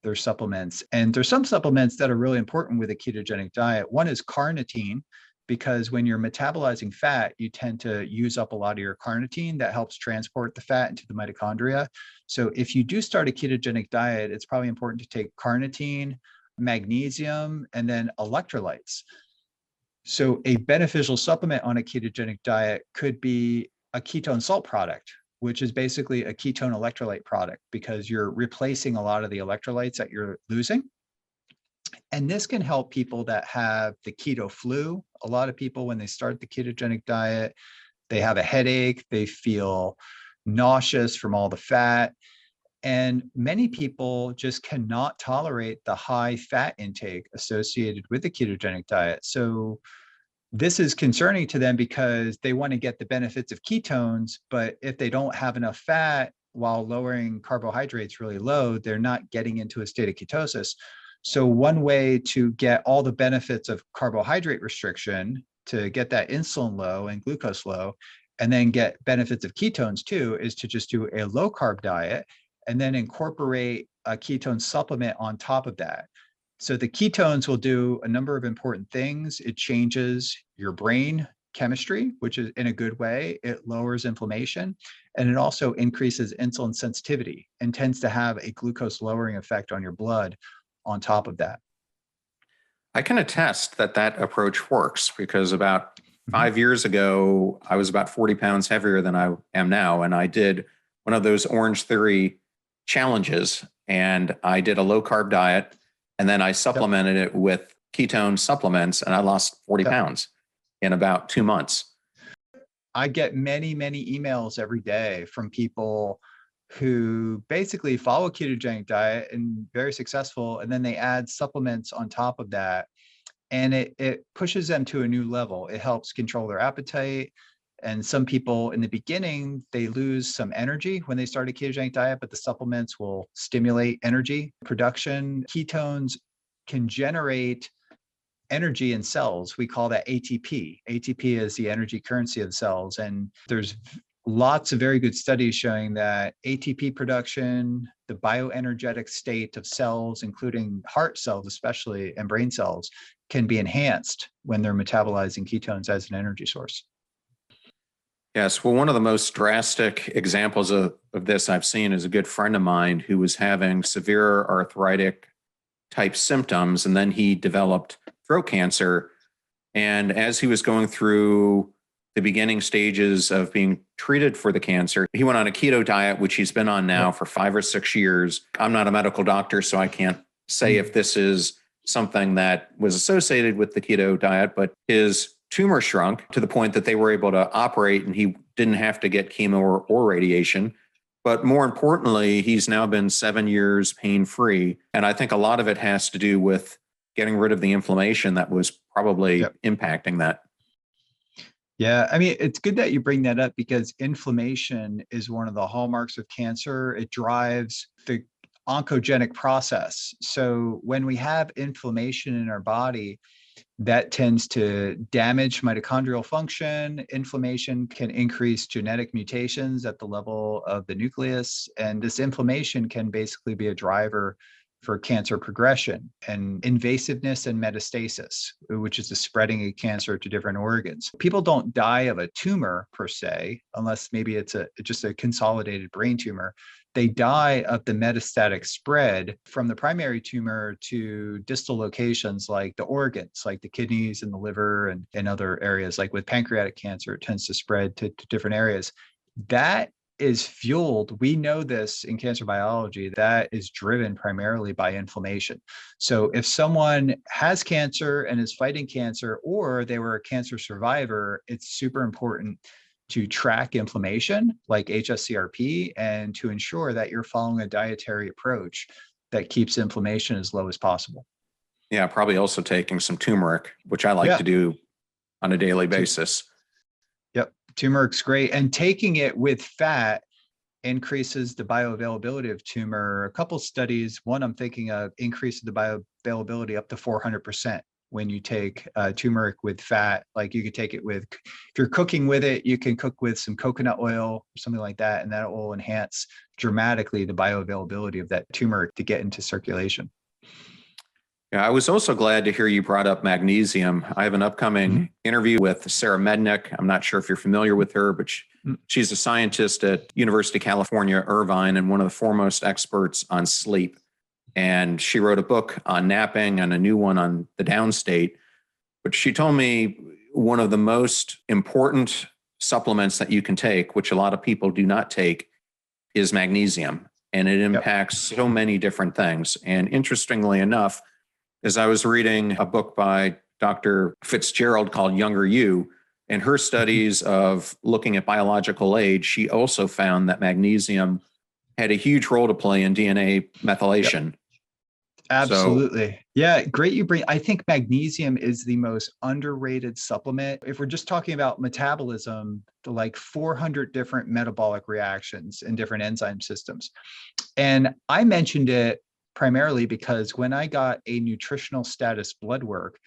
They're supplements. And there's some supplements that are really important with a ketogenic diet. One is carnitine, because when you're metabolizing fat, you tend to use up a lot of your carnitine that helps transport the fat into the mitochondria. So if you do start a ketogenic diet, it's probably important to take carnitine, magnesium, and then electrolytes. So a beneficial supplement on a ketogenic diet could be a ketone salt product, which is basically a ketone electrolyte product, because you're replacing a lot of the electrolytes that you're losing. And this can help people that have the keto flu. A lot of people, when they start the ketogenic diet, they have a headache, they feel nauseous from all the fat. And many people just cannot tolerate the high fat intake associated with the ketogenic diet. So this is concerning to them because they want to get the benefits of ketones, but if they don't have enough fat while lowering carbohydrates really low, they're not getting into a state of ketosis. So one way to get all the benefits of carbohydrate restriction, to get that insulin low and glucose low, and then get benefits of ketones too, is to just do a low carb diet and then incorporate a ketone supplement on top of that. So the ketones will do a number of important things. It changes your brain chemistry, which is in a good way. It lowers inflammation, and it also increases insulin sensitivity and tends to have a glucose lowering effect on your blood on top of that. I can attest that that approach works, because about 5 years ago, I was about 40 pounds heavier than I am now. And I did one of those Orange Theory challenges, and I did a low carb diet, and then I supplemented it with ketone supplements, and I lost 40 pounds in about 2 months. I get many, many emails every day from people who basically follow a ketogenic diet and very successful, and then they add supplements on top of that, and it pushes them to a new level. It helps control their appetite. And some people in the beginning, they lose some energy when they start a ketogenic diet, but the supplements will stimulate energy production. Ketones can generate energy in cells. We call that ATP. ATP is the energy currency of cells. And there's lots of very good studies showing that ATP production, the bioenergetic state of cells, including heart cells especially, and brain cells, can be enhanced when they're metabolizing ketones as an energy source. Yes. Well, one of the most drastic examples of this I've seen is a good friend of mine who was having severe arthritic type symptoms, and then he developed throat cancer. And as he was going through the beginning stages of being treated for the cancer, he went on a keto diet, which he's been on now for 5 or 6 years. I'm not a medical doctor, so I can't say if this is something that was associated with the keto diet, but his tumor shrunk to the point that they were able to operate, and he didn't have to get chemo or radiation. But more importantly, he's now been 7 years pain-free. And I think a lot of it has to do with getting rid of the inflammation that was probably impacting that. Yeah, I mean, it's good that you bring that up, because inflammation is one of the hallmarks of cancer. It drives the oncogenic process. So when we have inflammation in our body, that tends to damage mitochondrial function. Inflammation can increase genetic mutations at the level of the nucleus. And this inflammation can basically be a driver for cancer progression and invasiveness and metastasis, which is the spreading of cancer to different organs. People don't die of a tumor per se, unless maybe it's just a consolidated brain tumor. They die of the metastatic spread from the primary tumor to distal locations like the organs, like the kidneys and the liver and other areas. Like with pancreatic cancer, it tends to spread to different areas. That is fueled, we know this in cancer biology, that is driven primarily by inflammation. So if someone has cancer and is fighting cancer, or they were a cancer survivor, it's super important to track inflammation like HSCRP, and to ensure that you're following a dietary approach that keeps inflammation as low as possible. Yeah, probably also taking some turmeric, which I like to do on a daily basis. Yep, turmeric's great. And taking it with fat increases the bioavailability of tumor. A couple studies, one I'm thinking of, increases the bioavailability up to 400% when you take turmeric with fat. Like you could take it with, if you're cooking with it, you can cook with some coconut oil or something like that, and that will enhance dramatically the bioavailability of that turmeric to get into circulation. Yeah, I was also glad to hear you brought up magnesium. I have an upcoming interview with Sarah Mednick. I'm not sure if you're familiar with her, but she's a scientist at University of California, Irvine, and one of the foremost experts on sleep. And she wrote a book on napping and a new one on the downstate. But she told me one of the most important supplements that you can take, which a lot of people do not take, is magnesium. And it impacts so many different things. And interestingly enough, as I was reading a book by Dr. Fitzgerald called Younger You, in her studies of looking at biological age, she also found that magnesium had a huge role to play in DNA methylation. Absolutely. Yeah, great you bring. I think magnesium is the most underrated supplement. If we're just talking about metabolism, the like 400 different metabolic reactions in different enzyme systems. And I mentioned it primarily because when I got a nutritional status blood work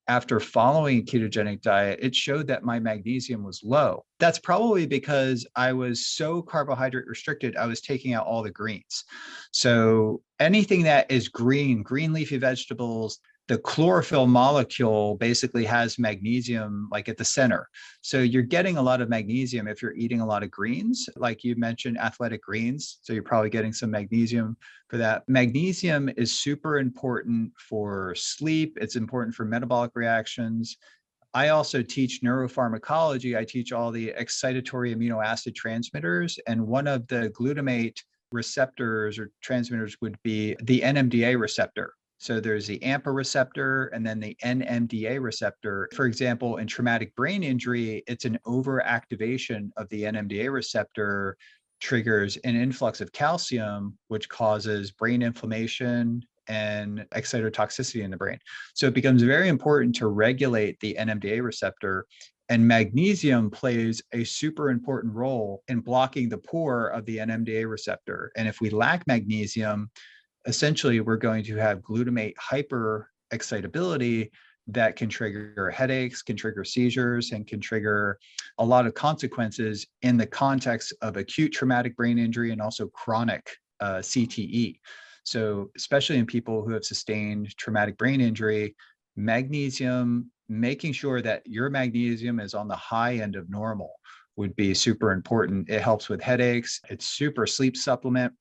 after following a ketogenic diet, it showed that my magnesium was low. That's probably because I was so carbohydrate restricted, I was taking out all the greens. So anything that is green leafy vegetables, the chlorophyll molecule basically has magnesium like at the center. So you're getting a lot of magnesium if you're eating a lot of greens, like you mentioned, athletic greens. So you're probably getting some magnesium for that. Magnesium is super important for sleep. It's important for metabolic reactions. I also teach neuropharmacology. I teach all the excitatory amino acid transmitters. And one of the glutamate receptors or transmitters would be the NMDA receptor. So there's the AMPA receptor and then the NMDA receptor. For example, in traumatic brain injury, it's an overactivation of the NMDA receptor triggers an influx of calcium, which causes brain inflammation and excitotoxicity in the brain. So it becomes very important to regulate the NMDA receptor. And magnesium plays a super important role in blocking the pore of the NMDA receptor. And if we lack magnesium, essentially we're going to have glutamate hyperexcitability that can trigger headaches, can trigger seizures, and can trigger a lot of consequences in the context of acute traumatic brain injury and also chronic CTE. So especially in people who have sustained traumatic brain injury, magnesium, making sure that your magnesium is on the high end of normal would be super important. It helps with headaches. It's super sleep supplement.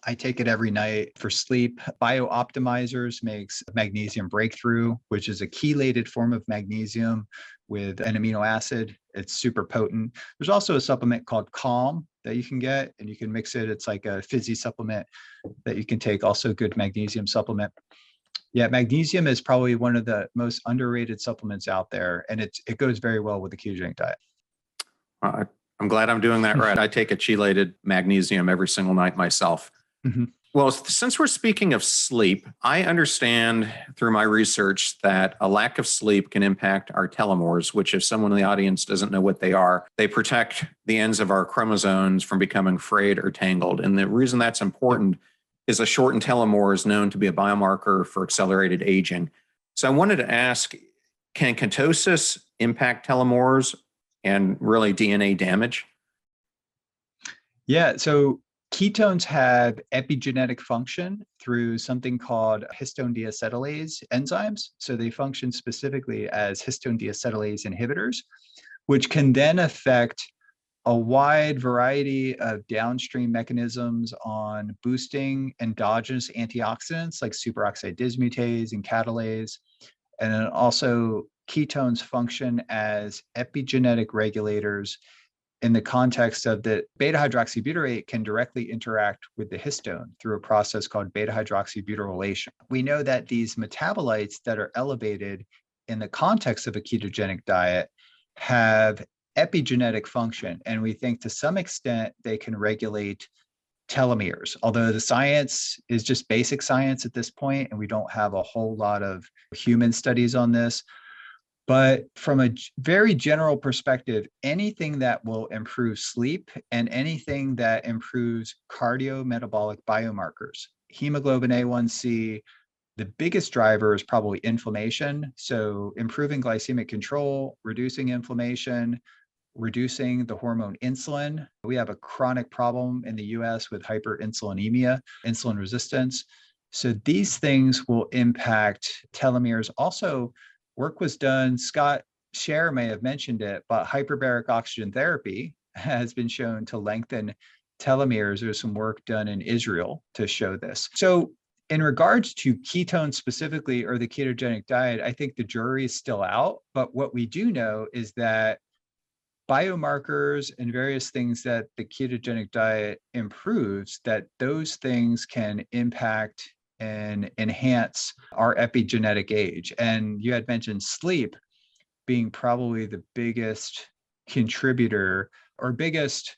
I take it every night for sleep. BioOptimizers makes magnesium breakthrough, which is a chelated form of magnesium with an amino acid. It's super potent. There's also a supplement called Calm that you can get, and you can mix it. It's like a fizzy supplement that you can take, also good magnesium supplement. Yeah, magnesium is probably one of the most underrated supplements out there, and it goes very well with the ketogenic diet. I'm glad I'm doing that right. I take a chelated magnesium every single night myself. Mm-hmm. Well, since we're speaking of sleep, I understand through my research that a lack of sleep can impact our telomeres, which if someone in the audience doesn't know what they are, they protect the ends of our chromosomes from becoming frayed or tangled. And the reason that's important is a shortened telomere is known to be a biomarker for accelerated aging. So I wanted to ask, can ketosis impact telomeres and really DNA damage? Yeah, so ketones have epigenetic function through something called histone deacetylase enzymes. So they function specifically as histone deacetylase inhibitors, which can then affect a wide variety of downstream mechanisms on boosting endogenous antioxidants like superoxide dismutase and catalase. And then also ketones function as epigenetic regulators in the context of that beta hydroxybutyrate can directly interact with the histone through a process called beta hydroxybutyrylation. We know that these metabolites that are elevated in the context of a ketogenic diet have epigenetic function, and we think to some extent they can regulate telomeres, although the science is just basic science at this point, and we don't have a whole lot of human studies on this. But from a very general perspective, anything that will improve sleep and anything that improves cardiometabolic biomarkers, hemoglobin A1C, the biggest driver is probably inflammation. So improving glycemic control, reducing inflammation, reducing the hormone insulin. We have a chronic problem in the US with hyperinsulinemia, insulin resistance. So these things will impact telomeres. Also, work was done, Scott Scher may have mentioned it, but hyperbaric oxygen therapy has been shown to lengthen telomeres. There's some work done in Israel to show this. So in regards to ketones specifically, or the ketogenic diet, I think the jury is still out. But what we do know is that biomarkers and various things that the ketogenic diet improves, that those things can impact and enhance our epigenetic age. And you had mentioned sleep being probably the biggest contributor, or biggest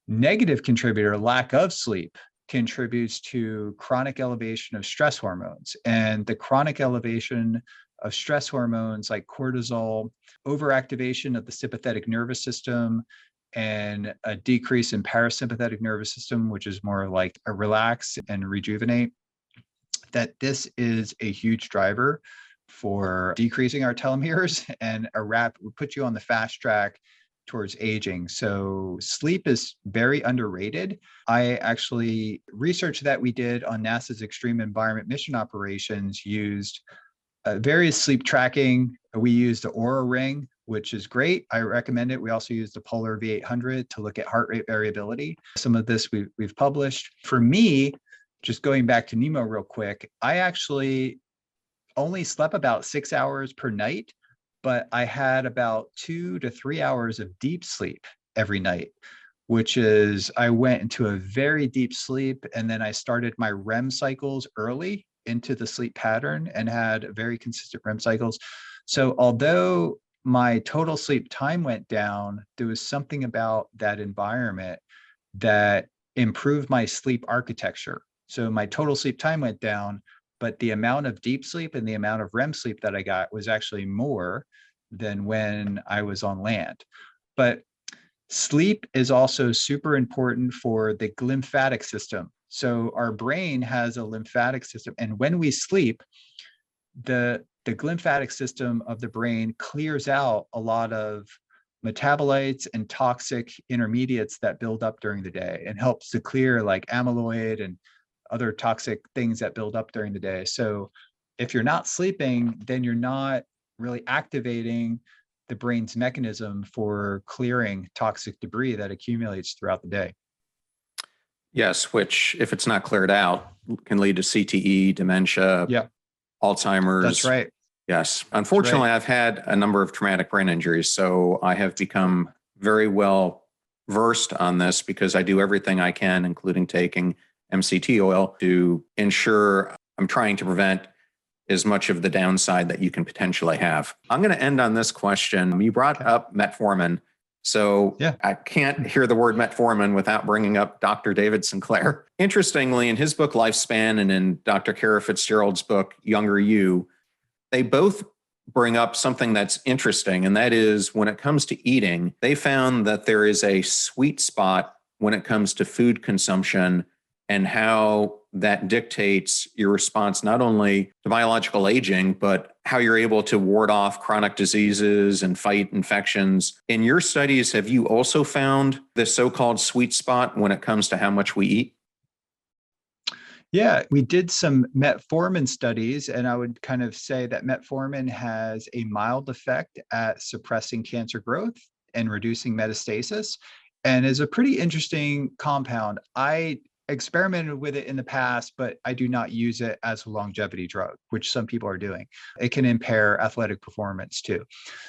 negative contributor. Lack of sleep contributes to chronic elevation of stress hormones, and the chronic elevation of stress hormones like cortisol, overactivation of the sympathetic nervous system, and a decrease in parasympathetic nervous system, which is more like a relax and rejuvenate, that this is a huge driver for decreasing our telomeres and put you on the fast track towards aging. So sleep is very underrated. I actually, research that we did on NASA's Extreme Environment Mission Operations used various sleep tracking. We used the Aura Ring, which is great. I recommend it. We also used the Polar V800 to look at heart rate variability. Some of this we've published. For me, just going back to Nemo real quick, I actually only slept about 6 hours per night, but I had about 2 to 3 hours of deep sleep every night, which is, I went into a very deep sleep, and then I started my REM cycles early into the sleep pattern and had very consistent REM cycles. So although my total sleep time went down, there was something about that environment that improved my sleep architecture. So my total sleep time went down, but the amount of deep sleep and the amount of REM sleep that I got was actually more than when I was on land. But sleep is also super important for the lymphatic system. So our brain has a lymphatic system, and when we sleep, the lymphatic system of the brain clears out a lot of metabolites and toxic intermediates that build up during the day, and helps to clear like amyloid and other toxic things that build up during the day. So if you're not sleeping, then you're not really activating the brain's mechanism for clearing toxic debris that accumulates throughout the day. Yes, which, if it's not cleared out, can lead to CTE, dementia, Yeah, Alzheimer's. that's right. Yes. Unfortunately, I've had a number of traumatic brain injuries, so I have become very well versed on this because I do everything I can, including taking MCT oil, to ensure I'm trying to prevent as much of the downside that you can potentially have. I'm going to end on this question. You brought up metformin. So Yeah. I can't hear the word metformin without bringing up Dr. David Sinclair. Interestingly, in his book, Lifespan, and in Dr. Kara Fitzgerald's book, Younger You, they both bring up something that's interesting. And that is, when it comes to eating, they found that there is a sweet spot when it comes to food consumption, and how that dictates your response, not only to biological aging, but how you're able to ward off chronic diseases and fight infections. In your studies, have you also found the so-called sweet spot when it comes to how much we eat? Yeah, we did some metformin studies, and I would kind of say that metformin has a mild effect at suppressing cancer growth and reducing metastasis, and is a pretty interesting compound. I experimented with it in the past, but I do not use it as a longevity drug, which some people are doing. It can impair athletic performance too.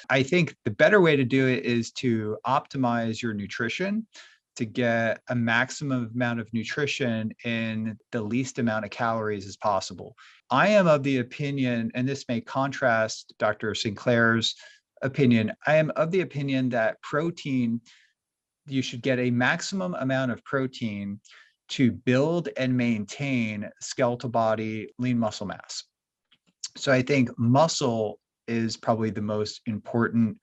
I think the better way to do it is to optimize your nutrition to get a maximum amount of nutrition in the least amount of calories as possible. I am of the opinion, and this may contrast Dr. Sinclair's opinion, I am of the opinion that protein, you should get a maximum amount of protein to build and maintain skeletal body lean muscle mass. So I think muscle is probably the most important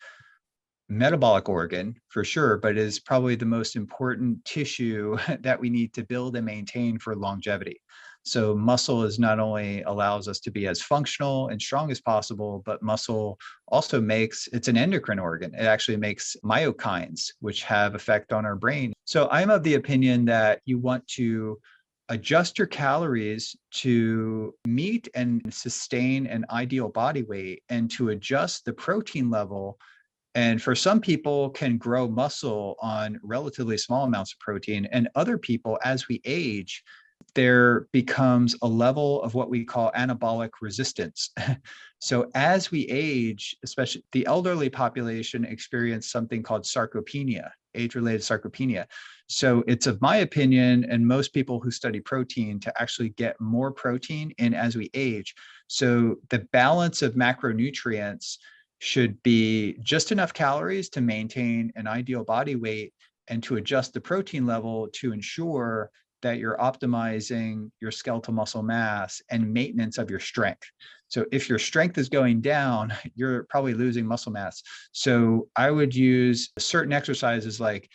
metabolic organ for sure, but is probably the most important tissue that we need to build and maintain for longevity. So muscle is not only allows us to be as functional and strong as possible, but muscle also it's an endocrine organ. It actually makes myokines, which have effect on our brain. So I'm of the opinion that you want to adjust your calories to meet and sustain an ideal body weight, and to adjust the protein level. And for some people can grow muscle on relatively small amounts of protein. And other people, as we age, there becomes a level of what we call anabolic resistance. So as we age, especially the elderly population experience something called sarcopenia, age-related sarcopenia. So it's of my opinion, and most people who study protein, to actually get more protein in as we age. So the balance of macronutrients should be just enough calories to maintain an ideal body weight, and to adjust the protein level to ensure that you're optimizing your skeletal muscle mass and maintenance of your strength. So if your strength is going down, you're probably losing muscle mass. So I would use certain exercises like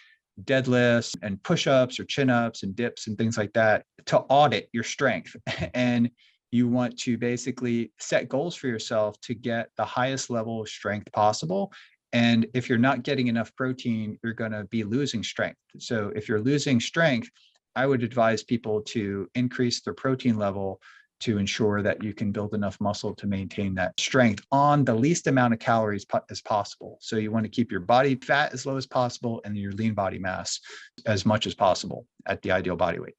deadlifts and push-ups or chin-ups and dips and things like that to audit your strength. And you want to basically set goals for yourself to get the highest level of strength possible. And if you're not getting enough protein, you're going to be losing strength. So if you're losing strength, I would advise people to increase their protein level to ensure that you can build enough muscle to maintain that strength on the least amount of calories as possible. So you want to keep your body fat as low as possible and your lean body mass as much as possible at the ideal body weight.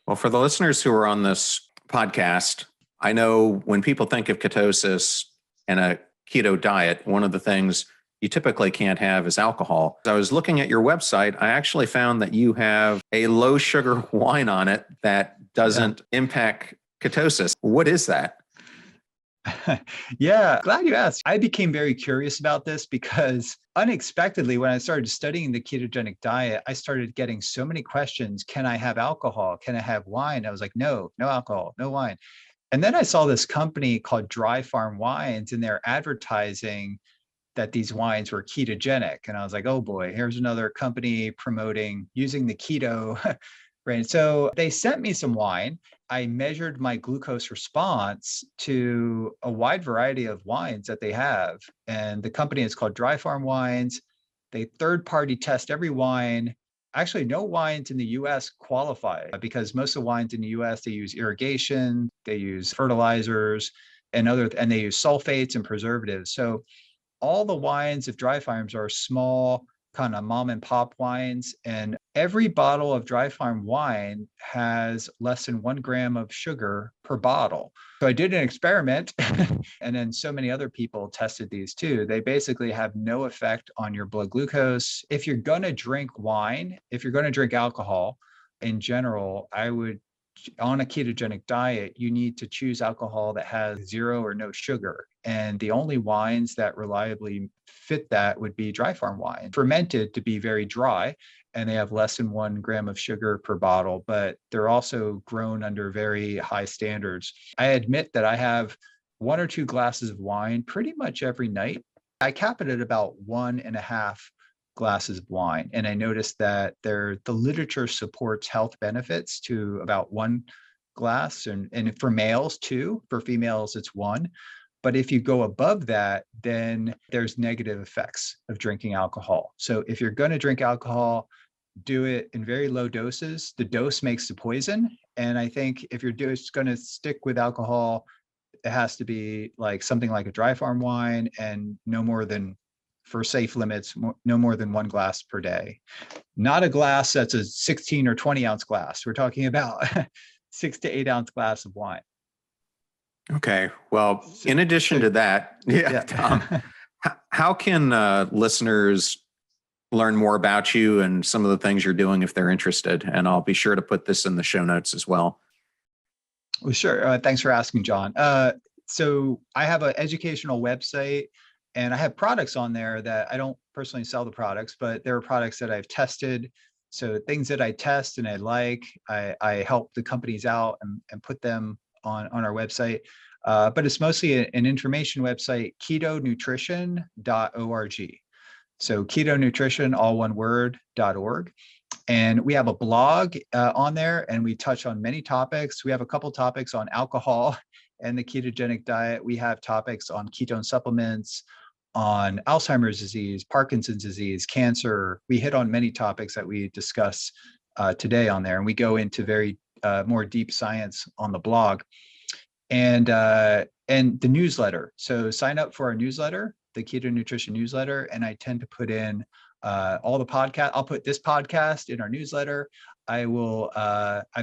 Well, for the listeners who are on this podcast, I know when people think of ketosis and a keto diet, one of the things you typically can't have is alcohol. I was looking at your website. I actually found that you have a low sugar wine on it that doesn't impact ketosis. What is that? Yeah, glad you asked. I became very curious about this because unexpectedly, when I started studying the ketogenic diet, I started getting so many questions. Can I have alcohol? Can I have wine? I was like, no alcohol, no wine. And then I saw this company called Dry Farm Wines, and they're advertising that these wines were ketogenic. And I was like, oh boy, here's another company promoting using the keto. Right. So they sent me some wine. I measured my glucose response to a wide variety of wines that they have. And the company is called Dry Farm Wines. They third-party test every wine. Actually, no wines in the US qualify because most of the wines in the US, they use irrigation, they use fertilizers and they use sulfates and preservatives. So all the wines of Dry Farms are small, kind of mom and pop wines. And every bottle of Dry Farm wine has less than 1 gram of sugar per bottle. So I did an experiment and then so many other people tested these too. They basically have no effect on your blood glucose. If you're going to drink wine, if you're going to drink alcohol in general, I would, on a ketogenic diet, you need to choose alcohol that has 0 or no sugar. And the only wines that reliably fit that would be Dry Farm wine, fermented to be very dry, and they have less than 1 gram of sugar per bottle, but they're also grown under very high standards. I admit that I have 1 or 2 glasses of wine pretty much every night. I cap it at about 1.5 glasses of wine. And I noticed that the literature supports health benefits to about 1 glass, and for males 2, for females it's 1. But if you go above that, then there's negative effects of drinking alcohol. So if you're going to drink alcohol, do it in very low doses. The dose makes the poison. And I think if you're just going to stick with alcohol, it has to be like something like a Dry Farm wine, and no more than, for safe limits, no more than 1 glass per day. Not a glass that's a 16 or 20 ounce glass. We're talking about 6 to 8 ounce glass of wine. Okay. Well, in addition to that, Tom, how can listeners learn more about you and some of the things you're doing if they're interested? And I'll be sure to put this in the show notes as well. Well, sure. Thanks for asking, John. So I have an educational website, and I have products on there that I don't personally sell the products, but there are products that I've tested. So things that I test and I help the companies out and put them on our website. But it's mostly an information website, ketonutrition.org. So ketonutrition, all one word, .org. And we have a blog on there, and we touch on many topics. We have a couple topics on alcohol and the ketogenic diet. We have topics on ketone supplements, on Alzheimer's disease, Parkinson's disease, cancer. We hit on many topics that we discuss today on there, and we go into very more deep science on the blog. And the newsletter. So sign up for our newsletter, the Keto Nutrition newsletter, and I tend to put in all the podcast. I'll put this podcast in our newsletter. I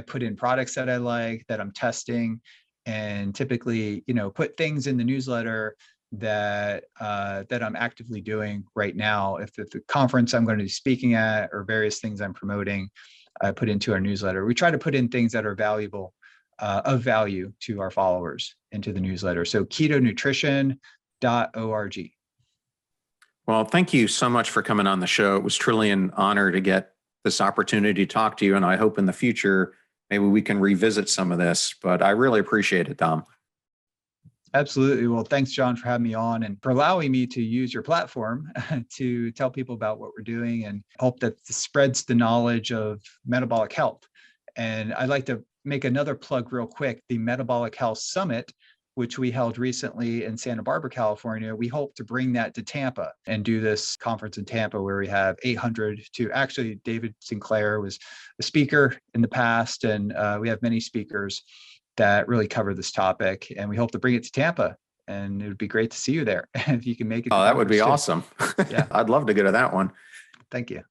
put in products that I like, that I'm testing, and typically, put things in the newsletter that I'm actively doing right now. If the conference I'm going to be speaking at or various things I'm promoting, I put into our newsletter. We try to put in things that are valuable, of value to our followers into the newsletter. So ketonutrition.org. Well, thank you so much for coming on the show. It was truly an honor to get this opportunity to talk to you. And I hope in the future, maybe we can revisit some of this, but I really appreciate it, Dom. Absolutely. Well, thanks, John, for having me on and for allowing me to use your platform to tell people about what we're doing, and hope that this spreads the knowledge of metabolic health. And I'd like to make another plug real quick. The Metabolic Health Summit, which we held recently in Santa Barbara, California, we hope to bring that to Tampa and do this conference in Tampa where we have 800 to, actually David Sinclair was a speaker in the past, and we have many speakers that really cover this topic, and we hope to bring it to Tampa, and it would be great to see you there if you can make it. Oh, that would be awesome. Yeah. I'd love to go to that one. Thank you.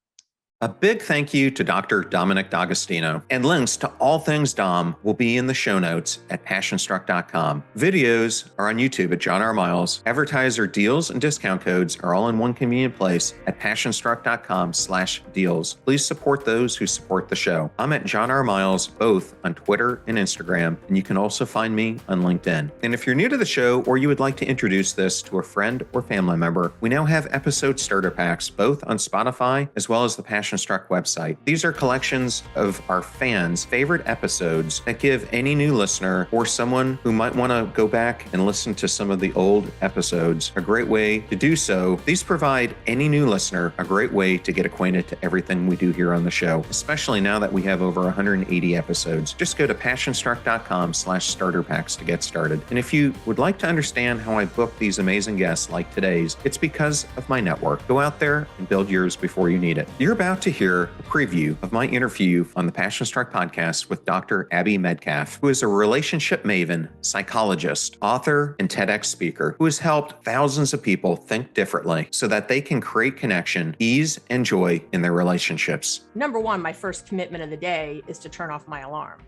A big thank you to Dr. Dominic D'Agostino, and links to all things Dom will be in the show notes at passionstruck.com. Videos are on YouTube at John R. Miles. Advertiser deals and discount codes are all in one convenient place at passionstruck.com/deals. Please support those who support the show. I'm at John R. Miles, both on Twitter and Instagram, and you can also find me on LinkedIn. And if you're new to the show, or you would like to introduce this to a friend or family member, we now have episode starter packs, both on Spotify as well as the Passion Struck website. These are collections of our fans' favorite episodes that give any new listener or someone who might want to go back and listen to some of the old episodes a great way to do so. These provide any new listener a great way to get acquainted to everything we do here on the show, especially now that we have over 180 episodes. Just go to passionstruck.com/starter packs to get started. And if you would like to understand how I book these amazing guests like today's, it's because of my network. Go out there and build yours before you need it. You're about to hear a preview of my interview on the Passion Struck podcast with Dr. Abby Medcalf, who is a relationship maven, psychologist, author, and TEDx speaker who has helped thousands of people think differently so that they can create connection, ease, and joy in their relationships. Number one, my first commitment of the day is to turn off my alarm.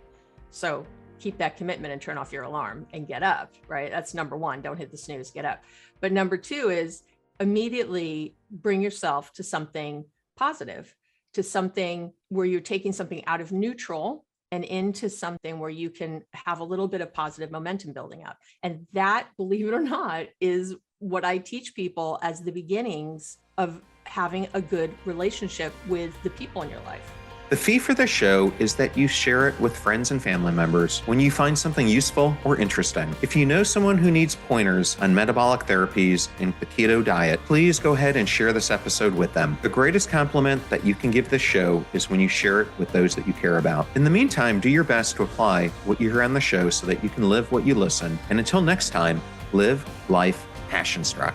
So keep that commitment and turn off your alarm and get up, right? That's number one. Don't hit the snooze, get up. But number two is immediately bring yourself to something positive, to something where you're taking something out of neutral and into something where you can have a little bit of positive momentum building up. And that, believe it or not, is what I teach people as the beginnings of having a good relationship with the people in your life. The fee for this show is that you share it with friends and family members when you find something useful or interesting. If you know someone who needs pointers on metabolic therapies and the keto diet, please go ahead and share this episode with them. The greatest compliment that you can give this show is when you share it with those that you care about. In the meantime, do your best to apply what you hear on the show so that you can live what you listen. And until next time, live life passion struck.